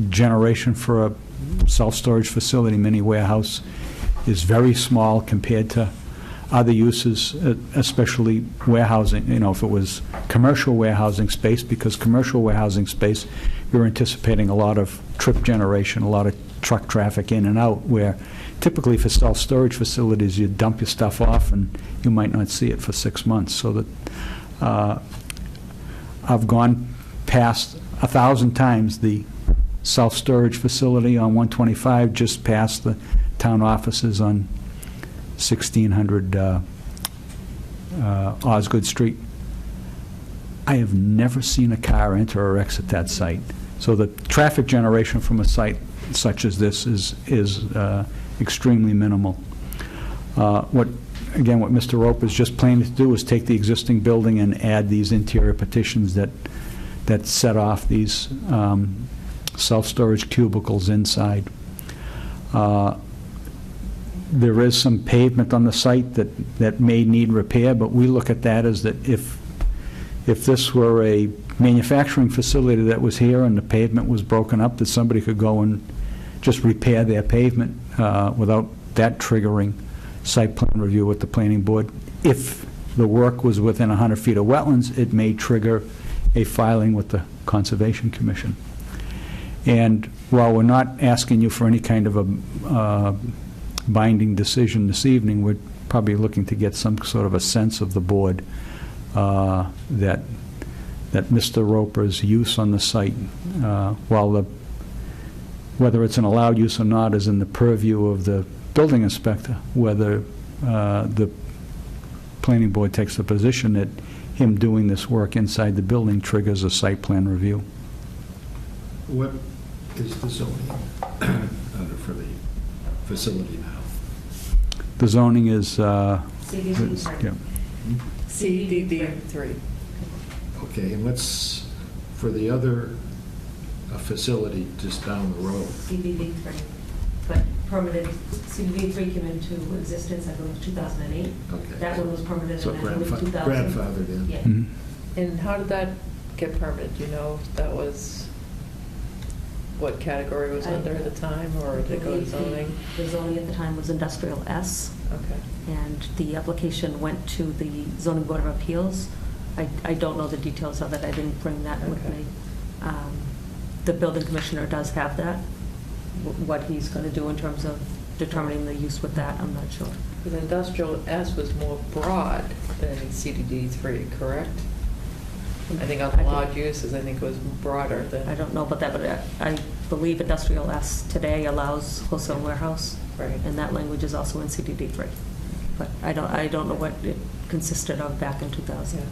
generation for a self-storage facility, mini warehouse, is very small compared to other uses, especially warehousing, if it was commercial warehousing space, because commercial warehousing space, you're anticipating a lot of trip generation, a lot of truck traffic in and out, where typically for self-storage facilities, you dump your stuff off and you might not see it for 6 months. So that I've gone past 1,000 times the self-storage facility on 125, just past the town offices on 1600 Osgood Street. I have never seen a car enter or exit that site. So the traffic generation from a site such as this is extremely minimal. What Mr. Roper is just planning to do is take the existing building and add these interior partitions that set off these self-storage cubicles inside. There is some pavement on the site that may need repair, but we look at that as that if this were a manufacturing facility that was here and the pavement was broken up, that somebody could go and just repair their pavement without that triggering site plan review with the planning board. If the work was within 100 feet of wetlands, it may trigger a filing with the Conservation Commission. And while we're not asking you for any kind of a binding decision this evening, we're probably looking to get some sort of a sense of the board that Mr. Roper's use on the site, whether it's an allowed use or not, is in the purview of the building inspector. Whether the planning board takes the position that him doing this work inside the building triggers a site plan review. What is the zoning under for the facility now? The zoning is... CDD3. yeah. CDD3. Okay, and what's for the other facility just down the road? CDD3. But permitted, CDD3 came into existence, I believe, 2008. Okay. That one was permitted So in, I believe, 2000. grandfathered in. Yeah. Mhm. And how did that get permitted? Do you know if that was, what category it was under at the time, or did it go to zoning? The zoning at the time was Industrial S, Okay. and the application went to the Zoning Board of Appeals. I don't know the details of it, I didn't bring that with Okay. me. The building commissioner does have that, what he's going to do in terms of determining the use with that, I'm not sure. Because industrial S was more broad than CDD 3, correct? I think on allowed uses, I think it was broader than. I don't know about that, but I believe industrial S today allows wholesale warehouse. Right. And that language is also in CDD 3. But I don't know what it consisted of back in 2000. Yeah.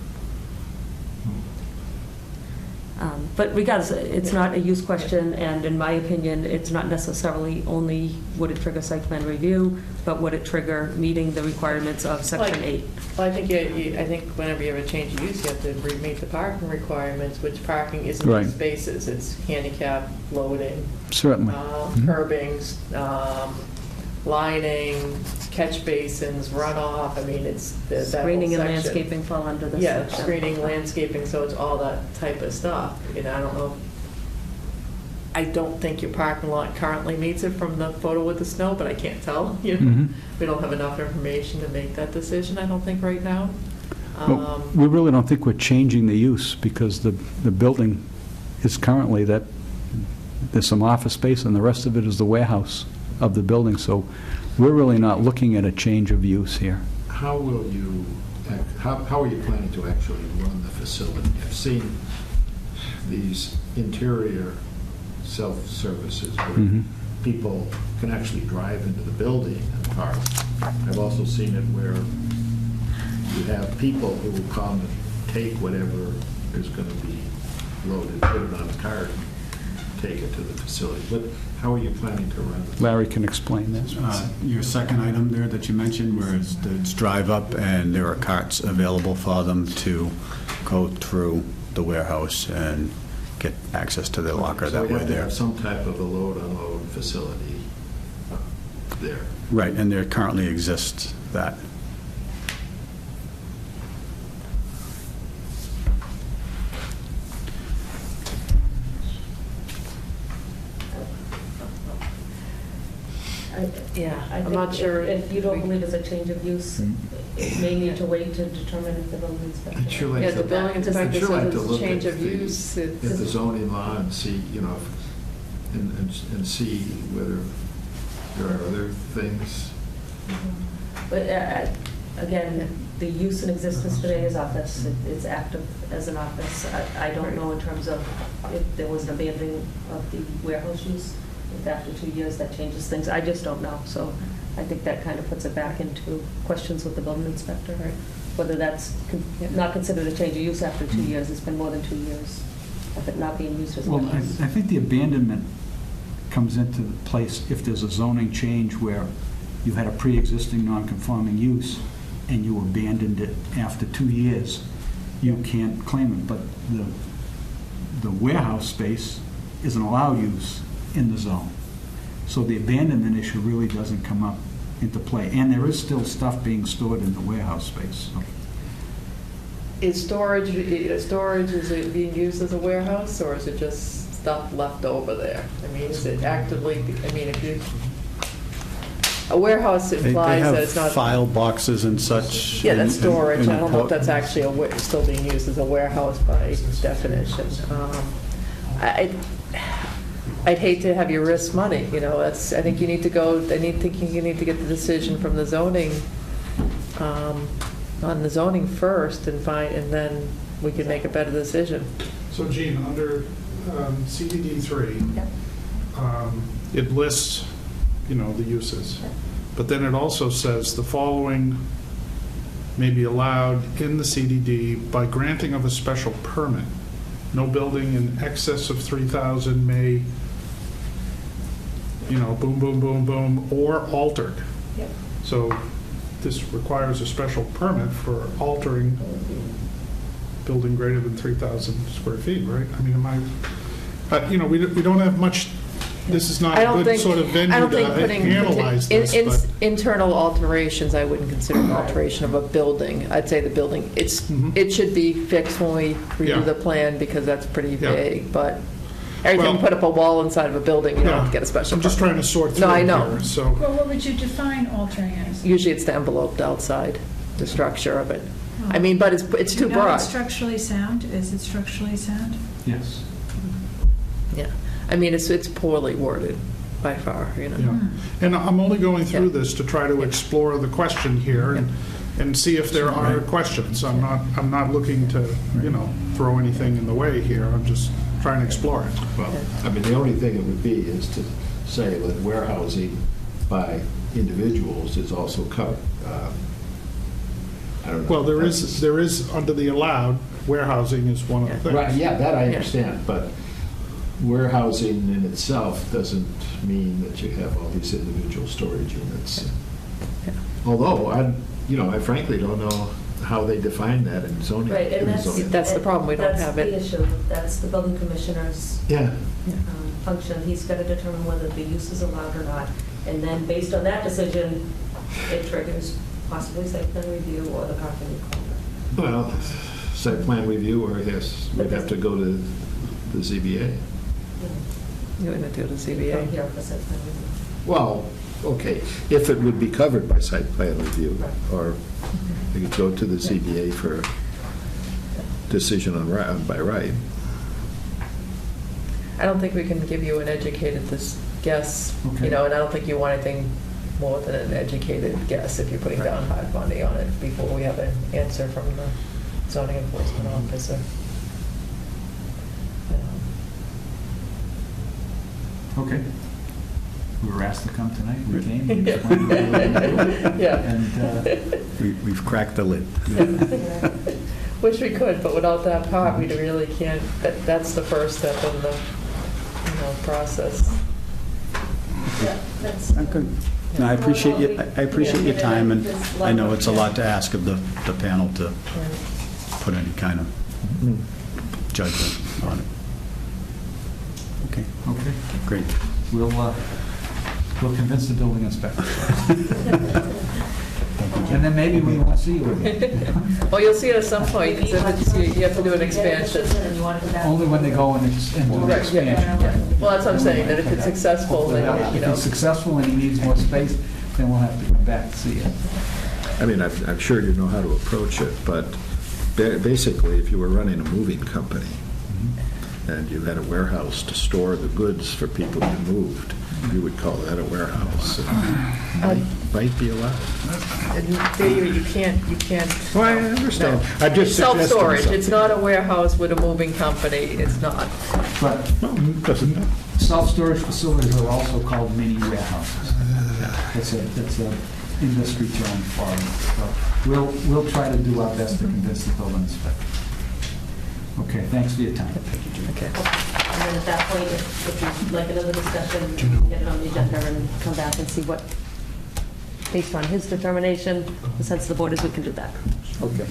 But regardless, it's not a use question, and in my opinion, it's not necessarily only would it trigger site plan review, but would it trigger meeting the requirements of Section 8. Well, I think I think whenever you have a change of use, you have to meet the parking requirements, which parking isn't Right. in spaces. It's handicap, loading, Certainly. curbings, lining, catch basins, runoff. I mean, it's that whole Screening and section. landscaping fall under this Yeah, section. screening, landscaping, so it's all that type of stuff. You know, I don't know. I don't think your parking lot currently meets it from the photo with the snow, but I can't tell. You know, Mhm. we don't have enough information to make that decision, I don't think, right now. Well, we really don't think we're changing the use, because the building is currently that, there's some office space, and the rest of it is the warehouse of the building, so we're really not looking at a change of use here. How will you, how are you planning to actually run the facility? I've seen these interior self-services where Mhm. people can actually drive into the building and park. I've also seen it where you have people who will come and take whatever is going to be loaded, put it on a cart, take it to the facility. But how are you planning to run it? Larry can explain this. Your second item there that you mentioned, where it's drive up and there are carts available for them to go through the warehouse and get access to their locker So that we way have to there. have some type of a load-unload facility there. Right, and there currently exists that. Yeah, I I'm think not sure. If you don't believe it's a change of use, it may need to wait to determine if the building inspector. I'd sure like Yeah, to- the building inspector I'd sure like says to it's look change at of the- use. At the zoning law and see, you know, and see whether there are other things. But again, the use in existence today is office. It's active as an office. I don't know in terms of if there was an abandoning of the warehouse use, if after 2 years that changes things. I just don't know. So I think that kind of puts it back into questions with the building inspector, right? Whether that's not considered a change of use after 2 years. It's been more than 2 years of it not being used as a Well, warehouse. I think the abandonment comes into place if there's a zoning change where you had a pre-existing non-conforming use and you abandoned it after 2 years, you can't claim it. But the warehouse space is an allowed use in the zone. So the abandonment issue really doesn't come up into play. And there is still stuff being stored in the warehouse space. So Is storage, is it being used as a warehouse, or is it just stuff left over there? I mean, is it actively, I mean, if you, a warehouse They implies that have it's not. file boxes and such. Yeah, that's and- storage. and I don't know if that's actually still being used as a warehouse by definition. I'd hate to have you risk money, you know, that's, I think you need to go, think you need to get the decision from the zoning, on the zoning first and then we can make a better decision. So Gene, under CDD 3, Yep. it lists, you know, the uses. But then it also says the following may be allowed in the CDD by granting of a special permit. No building in excess of 3,000 may, you know, boom, boom, boom, boom, or altered. Yep. So this requires a special permit for altering building greater than 3,000 square feet, right? I mean, you know, we don't have much, this is not I a don't good think, sort of venue I don't to think putting analyze this, but. internal alterations, I wouldn't consider an alteration of a building. I'd say the building, Mhm. it should be fixed when we review Yeah. the plan because that's pretty Yeah. vague, but everything, Well- put up a wall inside of a building, you don't have to Yeah. get a special I'm just permit. trying to sort through No, I it know. here, so. Well, what would you define altering as? Usually it's the enveloped outside, the structure of it. I mean, but it's too You know broad. it's structurally sound? Is it structurally sound? yes. Yeah, I mean, it's poorly worded. by far, you know. Yeah. And I'm only going through Yeah. this to try to explore the question here and see if there are questions. I'm not looking to, throw anything in the way here. I'm just trying to explore it. Well, I mean, the only thing it would be is to say that warehousing by individuals is also covered. I don't know. Well, there is under the allowed, warehousing is one of the things. Right, yeah, that I understand, but warehousing in itself doesn't mean that you have all these individual storage units. Yeah. Although, I frankly don't know how they define that in zoning. Right, and That's the problem, we don't have it. That's the issue. That's the building commissioner's Yeah, function. He's got to determine whether the use is allowed or not. And then, based on that decision, it triggers possibly site plan review or the parking requirement. well, site plan review, or I guess we'd have to go to the ZBA. You wouldn't do the From ZBA. here for site plan review. Well, okay, if it would be covered by site plan review, Right. or you could go to the ZBA for decision by right. I don't think we can give you an educated guess, Okay. and I don't think you want anything more than an educated guess if you're putting down hard money on it before we have an answer from the zoning enforcement officer. Okay. We were asked to come tonight, we came. We explained what we were doing, Yeah. And We've cracked the lid. Wish we could, but without that part, we really can't, that's the first step in the, process. Yeah, that's. Okay. No, I appreciate your time, and I know it's a lot to ask of the panel to put any kind of judgment on it. Okay, okay, great. we'll convince the building inspector. And then maybe we won't see you again. Well, you'll see it at some point, because if it's, you have to do an expansion. Only when they go and do the Right, yeah. expansion. Well, that's what I'm saying, that if it's successful, then, If he's successful and he needs more space, then we'll have to come back to see it. I mean, I'm sure you know how to approach it, but basically, if you were running a moving company and you had a warehouse to store the goods for people to be moved, you would call that a warehouse. It might be allowed. you can't. Well, I understand. No. I'm just suggesting Self-storage, something. it's not a warehouse with a moving company, it's not. But Doesn't matter. self-storage facilities are also called mini warehouses. That's a industry term for them. So we'll try to do our best to convince the building inspector. Okay, thanks for your time. Okay. And then at that point, if you'd like another discussion, get it on the agenda and come back and see what, based on his determination, the sense of the board is we can do that. Okay.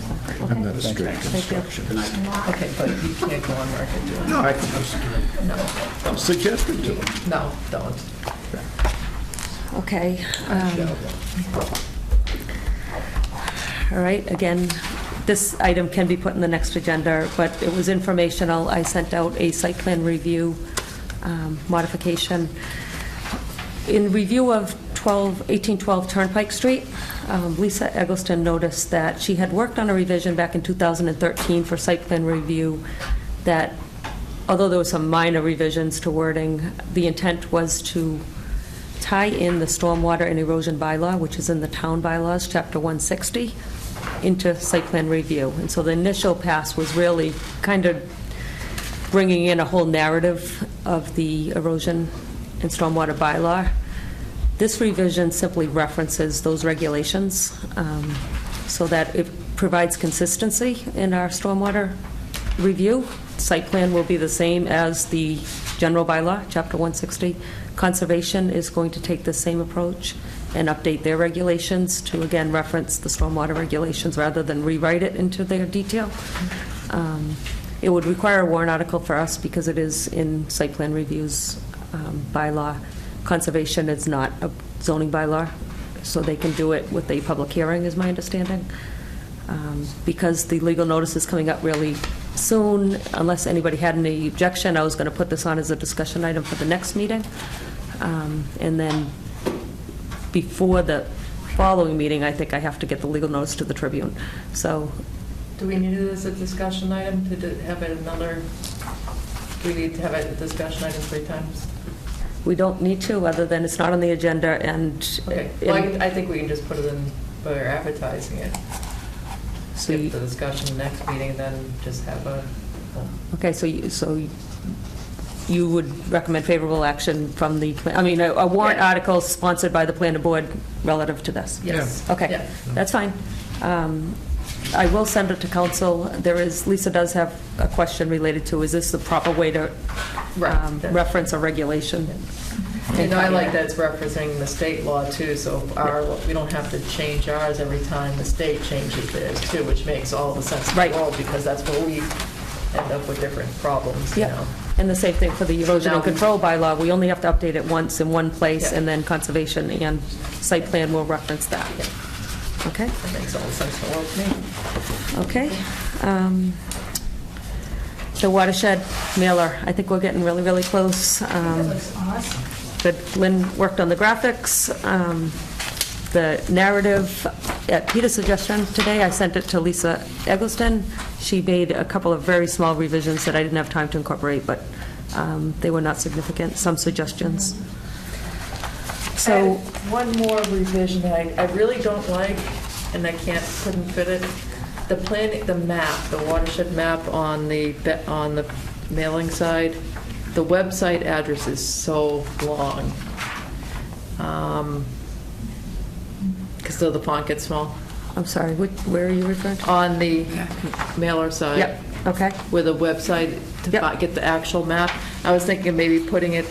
I'm not a strict Thank you. constructionist. Okay, but you can't go on record doing No, I that. I'm suggesting to them. No, don't. Okay. All right, again, this item can be put in the next agenda, but it was informational. I sent out a site plan review modification. In review of 1812 Turnpike Street, Lisa Eggleston noticed that she had worked on a revision back in 2013 for site plan review that, although there were some minor revisions to wording, the intent was to tie in the stormwater and erosion bylaw, which is in the town bylaws, chapter 160, into site plan review. And so the initial pass was really kind of bringing in a whole narrative of the erosion and stormwater bylaw. This revision simply references those regulations so that it provides consistency in our stormwater review. Site plan will be the same as the general bylaw, chapter 160. Conservation is going to take the same approach and update their regulations to, again, reference the stormwater regulations rather than rewrite it into their detail. It would require a warrant article for us because it is in site plan reviews bylaw. Conservation is not a zoning bylaw, so they can do it with a public hearing, is my understanding. Because the legal notice is coming up really soon, unless anybody had any objection, I was going to put this on as a discussion item for the next meeting. And then before the following meeting, I think I have to get the legal notice to the Tribune. So, Do we need it as a discussion item to have it another, do we need to have it a discussion item 3 times? We don't need to, other than it's not on the agenda, and... Okay, well, I think we can just put it in for advertising it. So Skip the discussion next meeting, and then just have a... Okay, so you would recommend favorable action from the, a warrant Yeah. article sponsored by the planning board relative to this? Yes. Okay, Yeah. that's fine. I will send it to council. Lisa does have a question related to, is this the proper way to Right. reference a regulation? And I like that it's referencing the state law too, so we don't have to change ours every time the state changes theirs too, which makes all the sense in Right. the world, because that's where we end up with different problems, you Yeah. know. And the same thing for the erosion and now we- control bylaw. We only have to update it once in one place, Yeah. and then conservation and site plan will reference that. Okay? That makes all the sense in the world to me. Okay. The watershed mailer, I think we're getting really, really close. That looks awesome. Good. Lynn worked on the graphics. The narrative, at Peter's suggestion today, I sent it to Lisa Eggleston. She made a couple of very small revisions that I didn't have time to incorporate, but they were not significant, some suggestions. So one more revision that I really don't like, and I couldn't fit it. The map, the watershed map on the mailing side, the website address is so long. Because the font gets small. I'm sorry, where are you referring to? On the mailer side. Yep, okay. With a website to Yep. get the actual map. I was thinking maybe putting it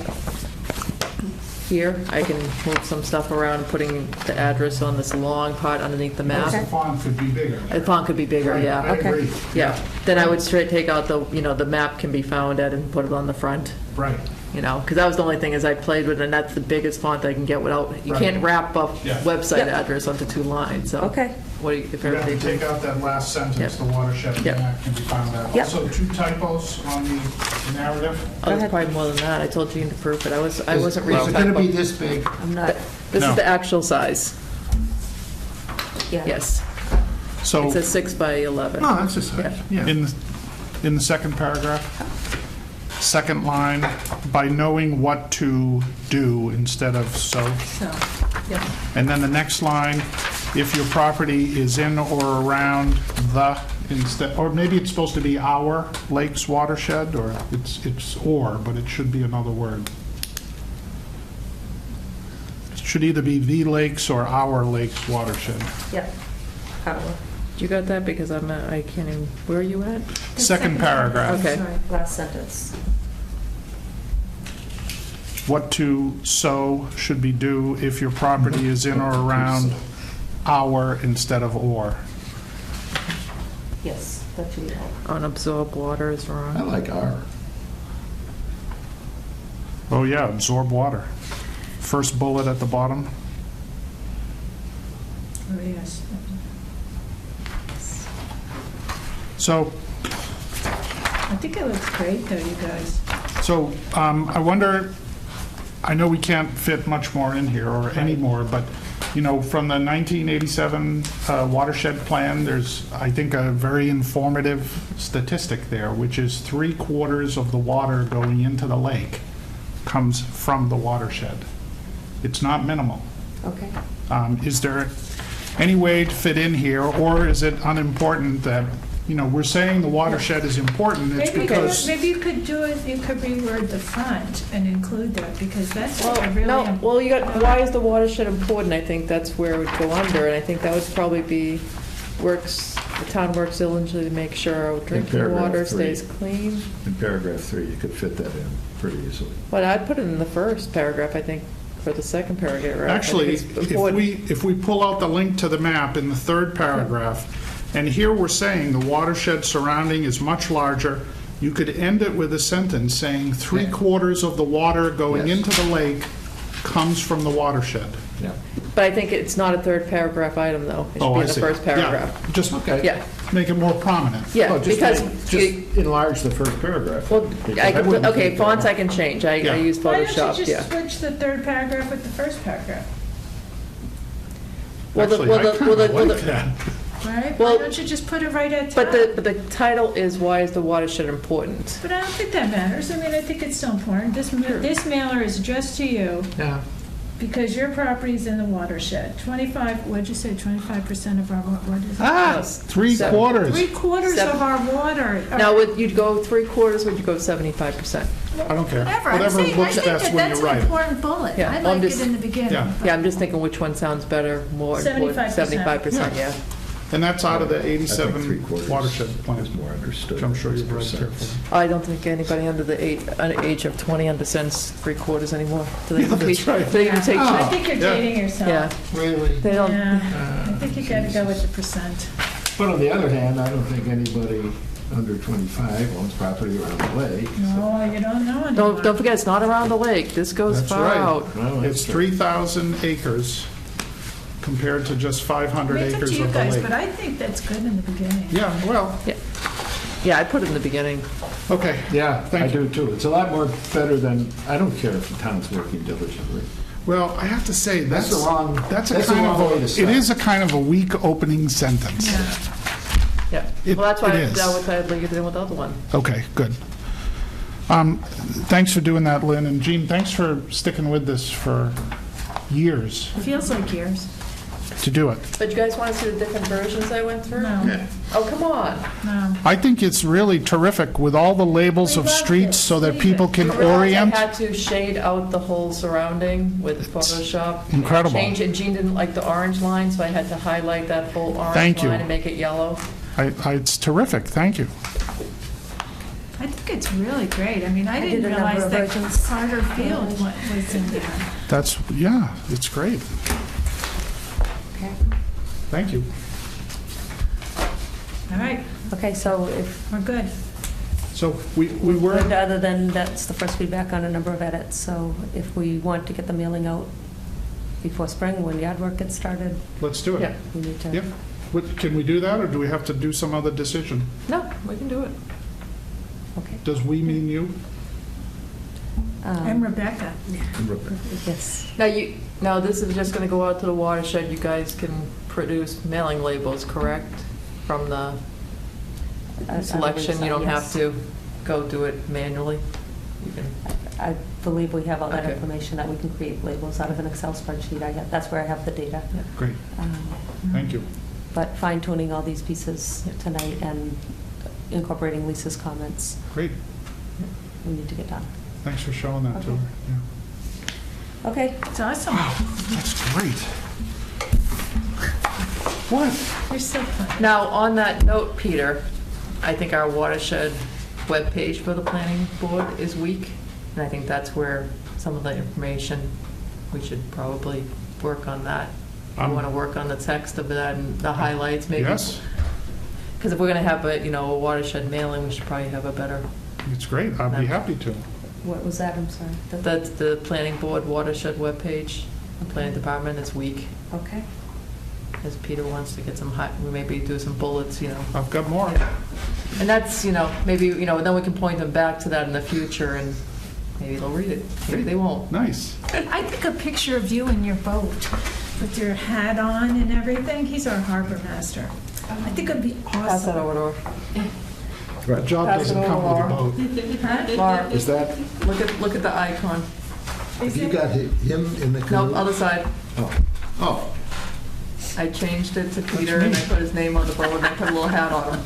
here. I can move some stuff around, putting the address on this long part underneath the map. The font could be bigger. The font could be bigger, Right, yeah. I agree. Yeah, then I would straight take out the map can be found at and put it on the front, Right. because that was the only thing is I played with, and that's the biggest font I can get without, you Right. can't wrap up Yeah. website Yep. address onto 2 lines, so. Okay. What do you, if You have to everything? take out that last sentence, Yep. the watershed Yep. map can be found out. Yep. Also, 2 typos on the narrative. Oh, there's probably more than that. I told Gene to proof it. I wasn't Is reading it going to be typo. this big? I'm not, This No. is the actual size, yeah. yes. So, It's a 6 by 11. No, that's just, yeah. in the second paragraph, second line, by knowing what to do instead of so. So, Yeah. And then the next line, if your property is in or around the, instead, or maybe it's supposed to be our lakes watershed, or it's or, but it should be another word. It should either be the lakes or our lakes watershed. Yeah. Power. You got that? Because I can't even, where are you at? the Second paragraph. Okay. Sorry. Last sentence. What to sow should be do if your property is in or around our instead of or. Yes, that should be all. Unabsorbed water is I wrong. like R. Oh yeah, absorb water. First bullet at the bottom. Oh, yes. So, I think it looks great, though, you guys. so I wonder, I know we can't fit much more in here or any more, but, from the 1987 watershed plan, there's, I think, a very informative statistic there, which is 3/4 of the water going into the lake comes from the watershed. It's not minimal. Okay. Is there any way to fit in here, or is it unimportant that, we're saying the watershed is important, it's because... Maybe you could do it, you could reword the front and include that, because that's a really... Well, you got, why is the watershed important? I think that's where it would go under, and I think that would probably be the town works diligently to make sure our drinking paragraph water 3. stays clean. In paragraph 3, you could fit that in pretty easily. But I'd put it in the first paragraph, I think, for the second paragraph. Right? I Actually, think it's important. if we pull out the link to the map in the third paragraph, and here we're saying the watershed surrounding is much larger, you could end it with a sentence saying 3/4 of the water going Yes. into the lake comes from the watershed. Yeah. But I think it's not a third paragraph item, though. It should Oh, be I in the see. first paragraph. Yeah, just Yeah, make it more prominent. yeah, Oh, just because, enlarge the first paragraph. well, Because okay, fonts I can change. I Yeah. use Why Photoshop, don't you yeah. just switch the third paragraph with the first paragraph? Well, Actually, I kinda like that. right? Well, Why don't you just put it right at But top? the title is, why is the watershed important? But I don't think that matters. I mean, I think it's still important. This mailer is addressed to you Yeah. because your property's in the watershed. 25, what'd you say, 25% of our, what is it? Ah, three-quarters. 3/4 of our water. Now, would you go 3/4, would you go 75%? I don't care. Whatever, I'm Whatever saying, I looks think best that when that's you an write it. important bullet. Yeah, I I'm like just- it in the beginning. Yeah. but- Yeah, I'm just thinking which one sounds better, more important. 75%. 75%, yeah. And that's out of the I think 87 three-quarters watershed plan, is more understood. which I'm sure you've read percent. carefully. I don't think anybody under the age of 20 understands 3/4 anymore. Do they Yeah, even that's teach? right. Do they even teach? I think you're Yeah. dating yourself. Yeah, Really? they don't. Yeah, I think you gotta go with the percent. But on the other hand, I don't think anybody under 25 owns property around the lake. No, you don't know anymore. Don't forget, it's not around the lake. This goes That's far right. out. Well, It's 3,000 acres compared to just I 500 mean, it's up acres to you of the guys, lake. but I think that's good in the beginning. Yeah, well, Yeah, I put it in the beginning. okay. Yeah, I Thank you. do too. It's a lot more better than, I don't care if the town's working diligently. Well, I have to say, That's the wrong- that's a that's the kind wrong way to of, start. it is a kind of a weak opening sentence. Yeah. Yeah. It- Well, that's why it is. that was I'd leave it in with the other one. Okay, good. Thanks for doing that, Lynn, and Jean, thanks for sticking with this for years Feels like years. to do it. But you guys want to see the different versions I went through? No, Oh, come on. no. I think it's really terrific with all the labels We of love streets it. so that Leave people it. can You realize orient. I had to shade out the whole surrounding with Photoshop. incredible. Change, and Jean didn't like the orange line, so I had to highlight that whole Thank orange you. line and make it yellow. It's terrific, thank you. I think it's really great. I mean, I did didn't a number realize of that versions. Carter Field was in there. Yeah, it's great. Okay. Thank you. All right, Okay, so if, we're good. So we were, other than, that's the first feedback on a number of edits, so if we want to get the mailing out before spring, when yard work gets started, let's do Yeah. it. we need to. Yep. Can we do that, or do we have to do some other decision? No, we can do it. Okay. Does we mean you? And Rebecca. Yes. Now this is just going to go out to the watershed. You guys can produce mailing labels, correct? From the I believe selection, so, you don't have yes. to go do it manually? You can. I believe we have all that Okay. information, that we can create labels out of an Excel spreadsheet. That's where I have the data. Great, Um, thank you. But fine tuning all these pieces tonight and incorporating Lisa's comments, Great, we need to get done. thanks for showing that to Okay. her. Yeah. Okay. It's awesome. That's great. What? You're so funny. Now, on that note, Peter, I think our watershed webpage for the planning board is weak, and I think that's where some of the information, we should probably work on that. We want to work on the text of that and the highlights, maybe. Yes, Because if we're going to have a watershed mailing, we should probably have a better, it's great, I'll be happy to. What was that? I'm sorry. that's the planning board watershed webpage. The planning department is weak, Okay. as Peter wants to get some, we maybe do some bullets, I've got more. And that's, maybe, then we can point them back to that in the future, and maybe they'll read it. Maybe they won't. Nice. I think a picture of you in your boat with your hat on and everything. He's our harbor master. I think it'd be Pass that awesome. over to The job Pass it doesn't over, come with a Laura. boat. her. Laura, Is that, look at the icon. have you got him in the canoe? Nope, other side. Oh, I changed it to Peter, and I put his name on the boat, and I put a little hat on him.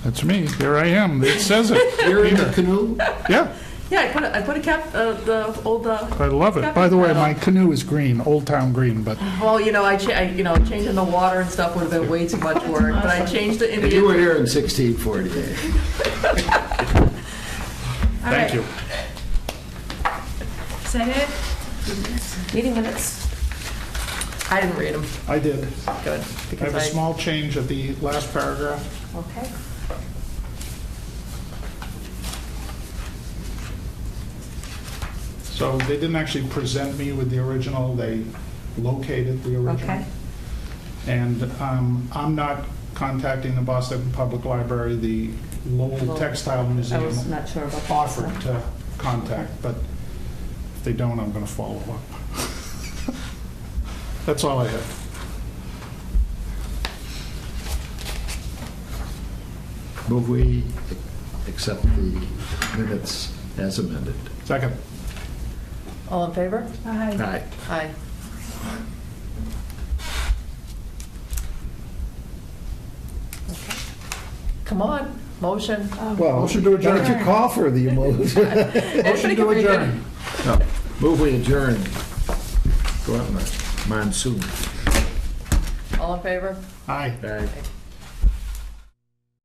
That's me, there I am, it says it. you're in the Peter. canoe? Yeah, Yeah, I put a cap, the old, I love it. By the way, my canoe is green, Old Town green, but well, changing the water and stuff would have been way too much work, but I changed the And you were Indian. here in 1648. All thank right. you. Is that it? Meeting minutes. I didn't read them, I did. good, I have because a I, small change at the last paragraph. Okay. So they didn't actually present me with the original, they located the original. Okay. And I'm not contacting the Boston Public Library, the Lowell Textile I Museum was not sure about that. offered to contact, but if they don't, I'm going to follow up. That's all I have. Move we accept the minutes as amended. Second. All in favor? Aye. Aye. Aye. Okay. Come on, motion. Well, Motion to adjourn. why don't you call for the motion? Motion to adjourn. No. Move we adjourn. Go out in a monsoon. All in favor? Aye. Aye.